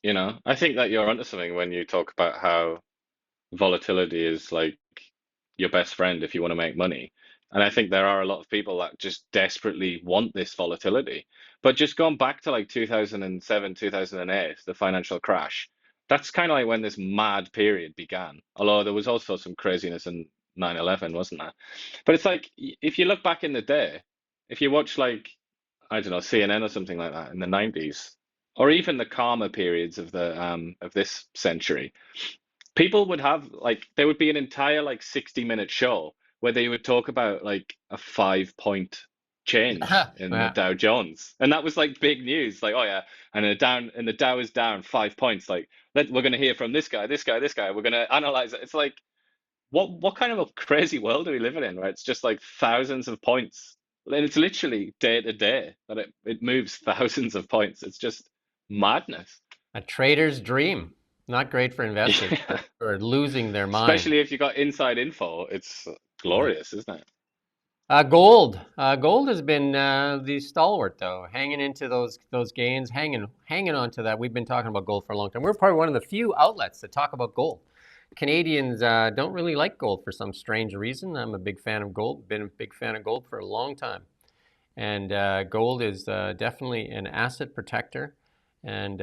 I think that you're onto something when you talk about how volatility is like your best friend if you want to make money. And I think there are a lot of people that just desperately want this volatility. But just going back to like 2007, 2008, the financial crash, that's kind of like when this mad period began. Although there was also some craziness in 9/11, wasn't there? But it's like, if you look back in the day, if you watch like, I don't know, CNN or something like that in the 90s, or even the calmer periods of this century, people would have like, there would be an entire like 60-minute show where they would talk about like a 5 point change in the Yeah. Dow Jones, and that was like big news. Like, oh yeah, and the Dow is down 5 points. Like, we're going to hear from this guy, this guy, this guy. We're going to analyze it. It's like, what kind of a crazy world are we living in, right? It's just like thousands of points, and it's literally day to day that it moves thousands of points. It's just madness. A trader's dream. Not great for investors Yeah. who are losing their mind. Especially if you got inside info. It's glorious, isn't it? Gold. Gold has been the stalwart, though, hanging into those gains, hanging on to that. We've been talking about gold for a long time. We're probably one of the few outlets that talk about gold. Canadians don't really like gold for some strange reason. I'm a big fan of gold. Been a big fan of gold for a long time, and gold is definitely an asset protector. And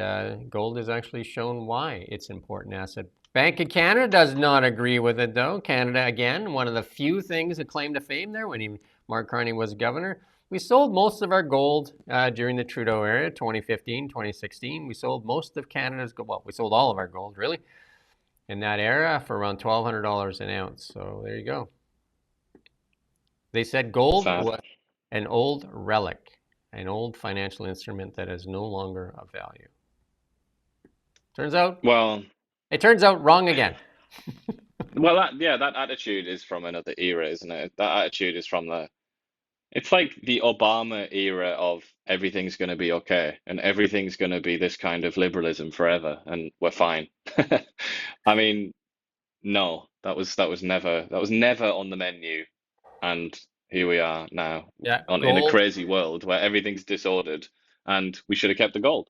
gold has actually shown why it's an important asset. Bank of Canada does not agree with it, though. Canada, again, one of the few things that claimed to fame there when Mark Carney was governor. We sold most of our gold during the Trudeau era, 2015, 2016. We sold most of Canada's gold. Well, we sold all of our gold, really, in that era for around $1,200 an ounce. So there you go. They said gold was an old relic, an old financial instrument that is no longer of value. Turns out, it turns out wrong again. Well, that attitude is from another era, isn't it? That attitude is from it's like the Obama era of everything's going to be okay and everything's going to be this kind of liberalism forever and we're fine. I mean, no, that was never on the menu, and here we are now in a crazy world where everything's disordered, and we should have kept the gold.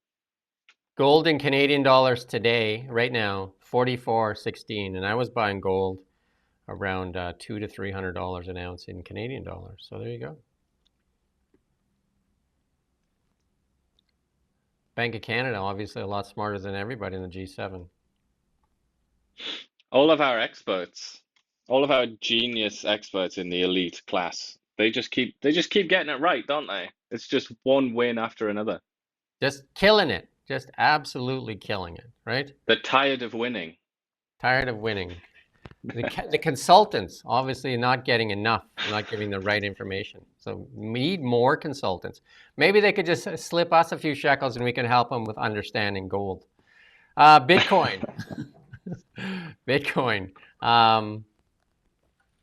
Gold in Canadian dollars today, right now, 44.16, and I was buying gold around $200 to $300 an ounce in Canadian dollars. So there you go. Bank of Canada, obviously a lot smarter than everybody in the G7. All of our experts, all of our genius experts in the elite class, they just keep getting it right, don't they? It's just one win after another. Just killing it. Just absolutely killing it, right? They're tired of winning. Tired of winning. The consultants, obviously not getting enough, not giving the right information. So we need more consultants. Maybe they could just slip us a few shekels and we can help them with understanding gold. Bitcoin. Bitcoin.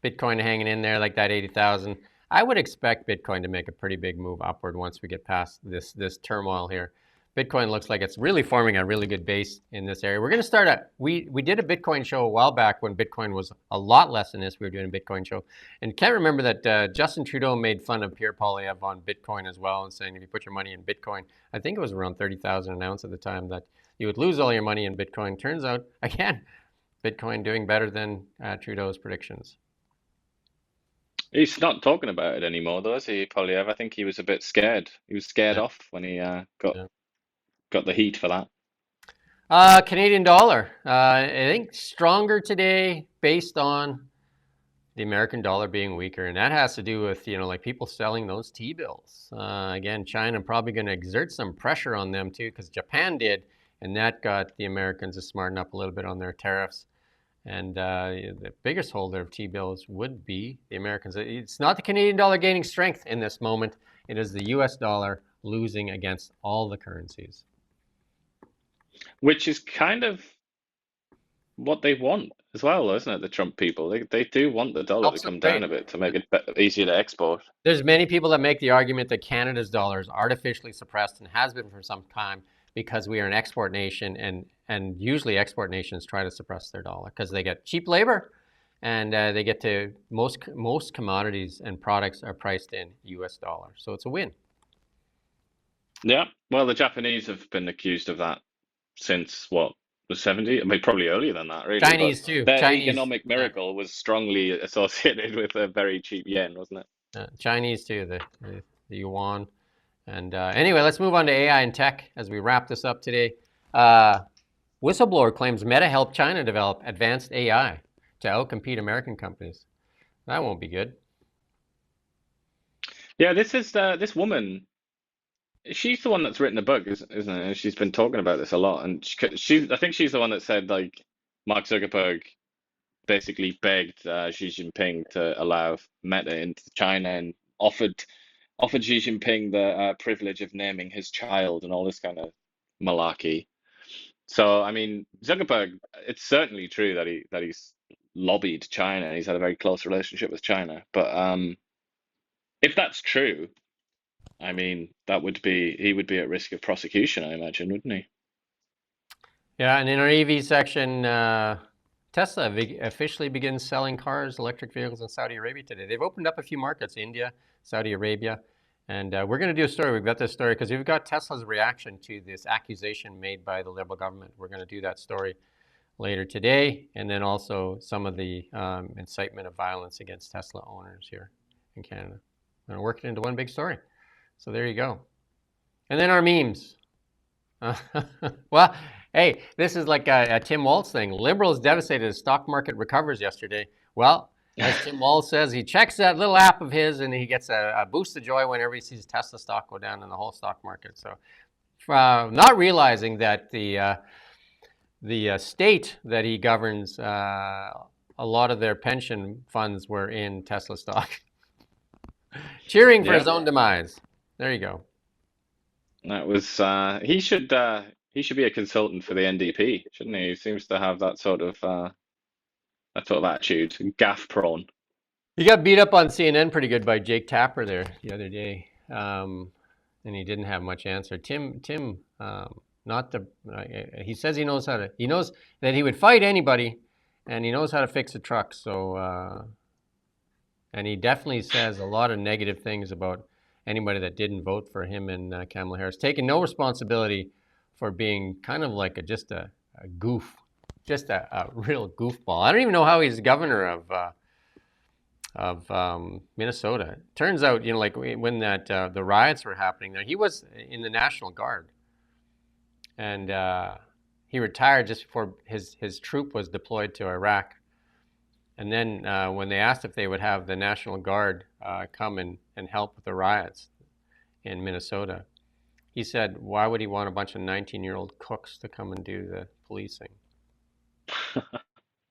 Bitcoin hanging in there like that 80,000. I would expect Bitcoin to make a pretty big move upward once we get past this turmoil here. Bitcoin looks like it's really forming a really good base in this area. We're going to start we did a Bitcoin show a while back when Bitcoin was a lot less than this. We were doing a Bitcoin show. And can't remember that Justin Trudeau made fun of Pierre Poilievre on Bitcoin as well and saying if you put your money in Bitcoin, I think it was around 30,000 an ounce at the time, that you would lose all your money in Bitcoin. Turns out, again, Bitcoin doing better than Trudeau's predictions. He's not talking about it anymore, though, is he, Poilievre? I think he was a bit scared. He was scared off when he got the heat for that. Canadian dollar, I think stronger today based on the American dollar being weaker, and that has to do with like people selling those T-bills. Again, China probably going to exert some pressure on them too, because Japan did, and that got the Americans to smarten up a little bit on their tariffs. And the biggest holder of T-bills would be the Americans. It's not the Canadian dollar gaining strength in this moment. It is the U.S. dollar losing against all the currencies. Which is kind of what they want as well, isn't it? The Trump people, they do want the dollar to come down a bit to make it easier to export. There's many people that make the argument that Canada's dollar is artificially suppressed and has been for some time because we are an export nation, and usually export nations try to suppress their dollar because they get cheap labor, and they get to most commodities and products are priced in U.S. dollars, so it's a win. Yeah, well, the Japanese have been accused of that since the 70s? I mean, probably earlier than that, really. Chinese too. Their economic miracle was strongly associated with a very cheap yen, wasn't it? Chinese too, the yuan. And anyway, let's move on to AI and tech as we wrap this up today. Whistleblower claims Meta helped China develop advanced AI to outcompete American companies. That won't be good. Yeah, this woman. She's the one that's written a book, isn't it? And she's been talking about this a lot. And I think she's the one that said, like, Mark Zuckerberg basically begged Xi Jinping to allow Meta into China and offered offered Xi Jinping the privilege of naming his child and all this kind of malarkey. So, I mean, Zuckerberg, it's certainly true that he's lobbied China. He's had a very close relationship with China. But if that's true, I mean, he would be at risk of prosecution, I imagine, wouldn't he? Yeah, and in our EV section, Tesla officially begins selling electric vehicles in Saudi Arabia today. They've opened up a few markets, India, Saudi Arabia, and we're going to do a story. We've got this story because we've got Tesla's reaction to this accusation made by the Liberal government. We're going to do that story later today, and then also some of the incitement of violence against Tesla owners here in Canada. I'm going to work it into one big story. So there you go. And then our memes. Well, hey, this is like a Tim Walz thing. Liberals devastated as stock market recovers yesterday. Well, as Tim Walz says, he checks that little app of his and he gets a boost of joy whenever he sees Tesla stock go down in the whole stock market. So not realizing that the state that he governs, a lot of their pension funds were in Tesla stock. Cheering for his own demise. There you go. That was he should be a consultant for the NDP, shouldn't he? He seems to have that sort of attitude, gaff prone. He got beat up on CNN pretty good by Jake Tapper there the other day, and he didn't have much answer. Tim, he says he knows that he would fight anybody, and he knows how to fix a truck. So, and he definitely says a lot of negative things about anybody that didn't vote for him and Kamala Harris, taking no responsibility for being kind of like just a goof, just a real goofball. I don't even know how he's governor of Minnesota. Turns out, like when the riots were happening there, he was in the National Guard, and he retired just before his troop was deployed to Iraq. And then when they asked if they would have the National Guard come and help with the riots in Minnesota, he said, why would he want a bunch of 19-year-old cooks to come and do the policing?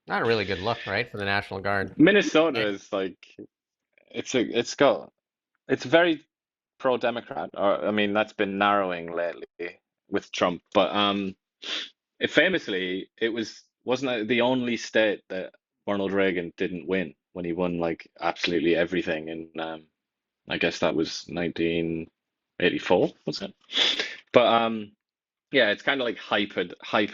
Not a really good look, right, for the National Guard. Minnesota is like, it's very pro-Democrat. Or I mean, that's been narrowing lately with Trump. But wasn't it the only state that Ronald Reagan didn't win when he won like absolutely everything in I guess that was 1984, was it? But yeah, it's kind of like hyper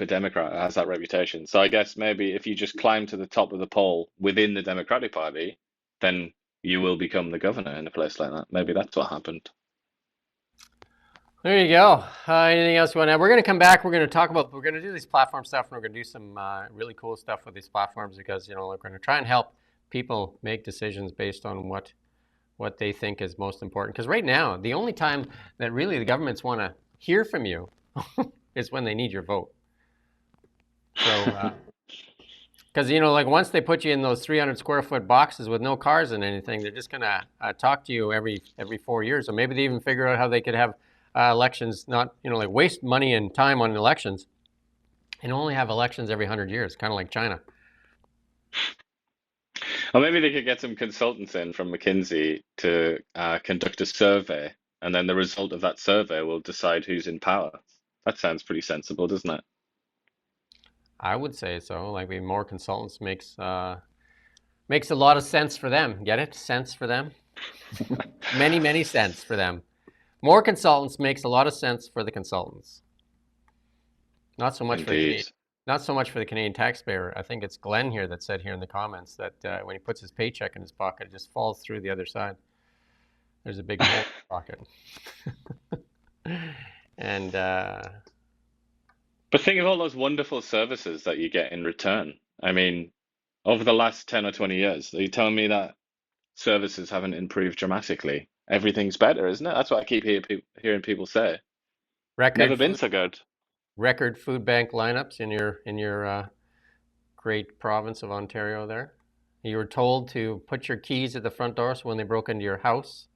Democrat. It has that reputation. So I guess maybe if you just climb to the top of the poll within the Democratic Party, then you will become the governor in a place like that. Maybe that's what happened. There you go. Anything else you want to add? We're going to come back. We're going to do these platform stuff, and we're going to do some really cool stuff with these platforms because, we're going to try and help people make decisions based on what they think is most important. Because right now, the only time that really the governments want to hear from you is when they need your vote. So, because, like once they put you in those 300 square foot boxes with no cars and anything, they're just going to talk to you every 4 years. Or maybe they even figure out how they could have elections, not, like waste money and time on elections and only have elections every 100 years, kind of like China. Or maybe they could get some consultants in from McKinsey to conduct a survey, and then the result of that survey will decide who's in power. That sounds pretty sensible, doesn't it? I would say so. Like more consultants makes a lot of sense for them. Get it? Sense for them. many cents for them. More consultants makes a lot of sense for the consultants. Not so much Indeed. for the Canadian taxpayer. I think it's Glenn here that said here in the comments that when he puts his paycheck in his pocket, it just falls through the other side. There's a big hole in his pocket. And but think of all those wonderful services that you get in return. I mean, over the last 10 or 20 years, are you telling me that services haven't improved dramatically? Everything's better, isn't it? That's what I keep hearing people say. Never been so good. Record food bank lineups in your great province of Ontario there. You were told to put your keys at the front door, so when they broke into your house,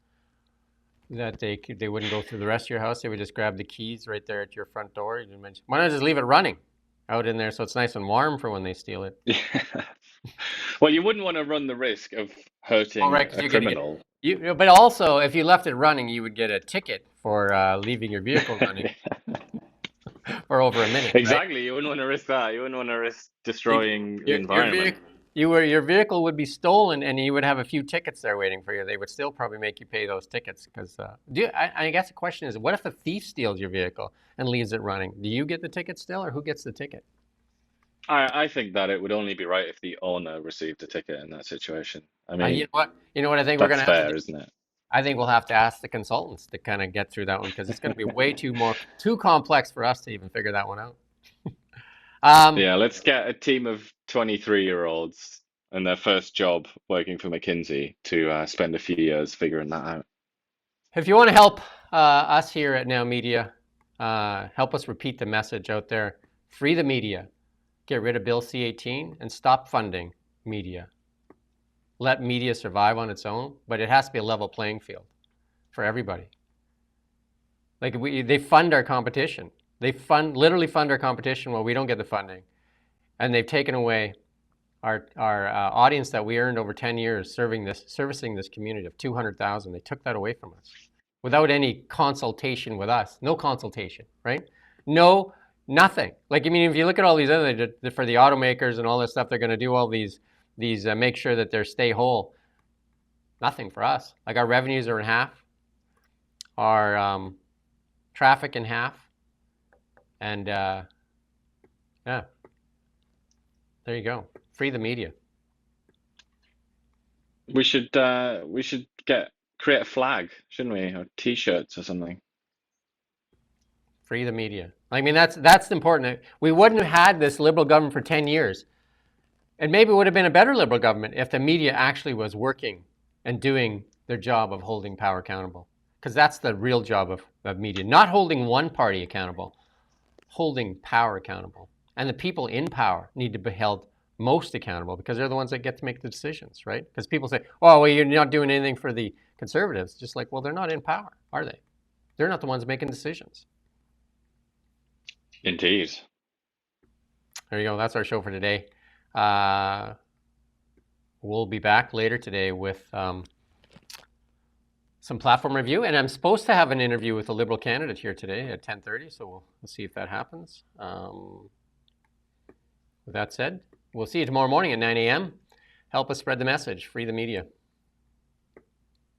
that they wouldn't go through the rest of your house. They would just grab the keys right there at your front door. Why not just leave it running out in there so it's nice and warm for when they steal it? Yeah. Well, you wouldn't want to run the risk of hurting right, 'cause a you're gonna get criminal. but also if you left it running, you would get a ticket for leaving your vehicle running for over a minute. Right? Exactly. You wouldn't want to risk that. You wouldn't want to risk destroying the Your environment. your vehicle would be stolen, and you would have a few tickets there waiting for you. They would still probably make you pay those tickets because. I guess the question is, what if a thief steals your vehicle and leaves it running? Do you get the ticket still, or who gets the ticket? I think that it would only be right if the owner received a ticket in that situation. I mean, You know what? You know what I think we're that's gonna have to fair, do. isn't it? I think we'll have to ask the consultants to kind of get through that one because it's going to be way too complex for us to even figure that one out. Yeah, let's get a team of 23-year-olds and their first job working for McKinsey to spend a few years figuring that out. If you want to help us here at Now Media, help us repeat the message out there. Free the media. Get rid of Bill C-18 and stop funding media. Let media survive on its own, but it has to be a level playing field for everybody. Like they fund our competition. They literally fund our competition while we don't get the funding. And they've taken away our audience that we earned over 10 years servicing this community of 200,000. They took that away from us without any consultation with us. No consultation, right? No, nothing. Like, I mean, if you look at all these other, for the automakers and all this stuff, they're going to do all these make sure that they stay whole. Nothing for us. Like our revenues are in half, our traffic in half, and yeah, there you go. Free the media. We should create a flag, shouldn't we, or T-shirts or something? Free the media. I mean, that's important. We wouldn't have had this Liberal government for 10 years. And maybe it would have been a better Liberal government if the media actually was working and doing their job of holding power accountable. Because that's the real job of media. Not holding one party accountable, holding power accountable. And the people in power need to be held most accountable because they're the ones that get to make the decisions, right? Because people say, oh, well, you're not doing anything for the Conservatives. Just like, well, they're not in power, are they? They're not the ones making decisions. Indeed. There you go. That's our show for today. We'll be back later today with some platform review, and I'm supposed to have an interview with a Liberal candidate here today at 10:30, so we'll see if that happens. With that said, we'll see you tomorrow morning at 9 a.m. Help us spread the message. Free the media.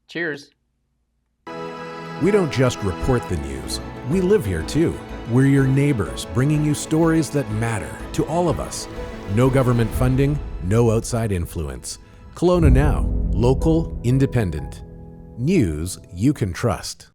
Cheers. We don't just report the news. We live here too. We're your neighbors, bringing you stories that matter to all of us. No government funding, no outside influence. Kelowna Now, local, independent. News you can trust.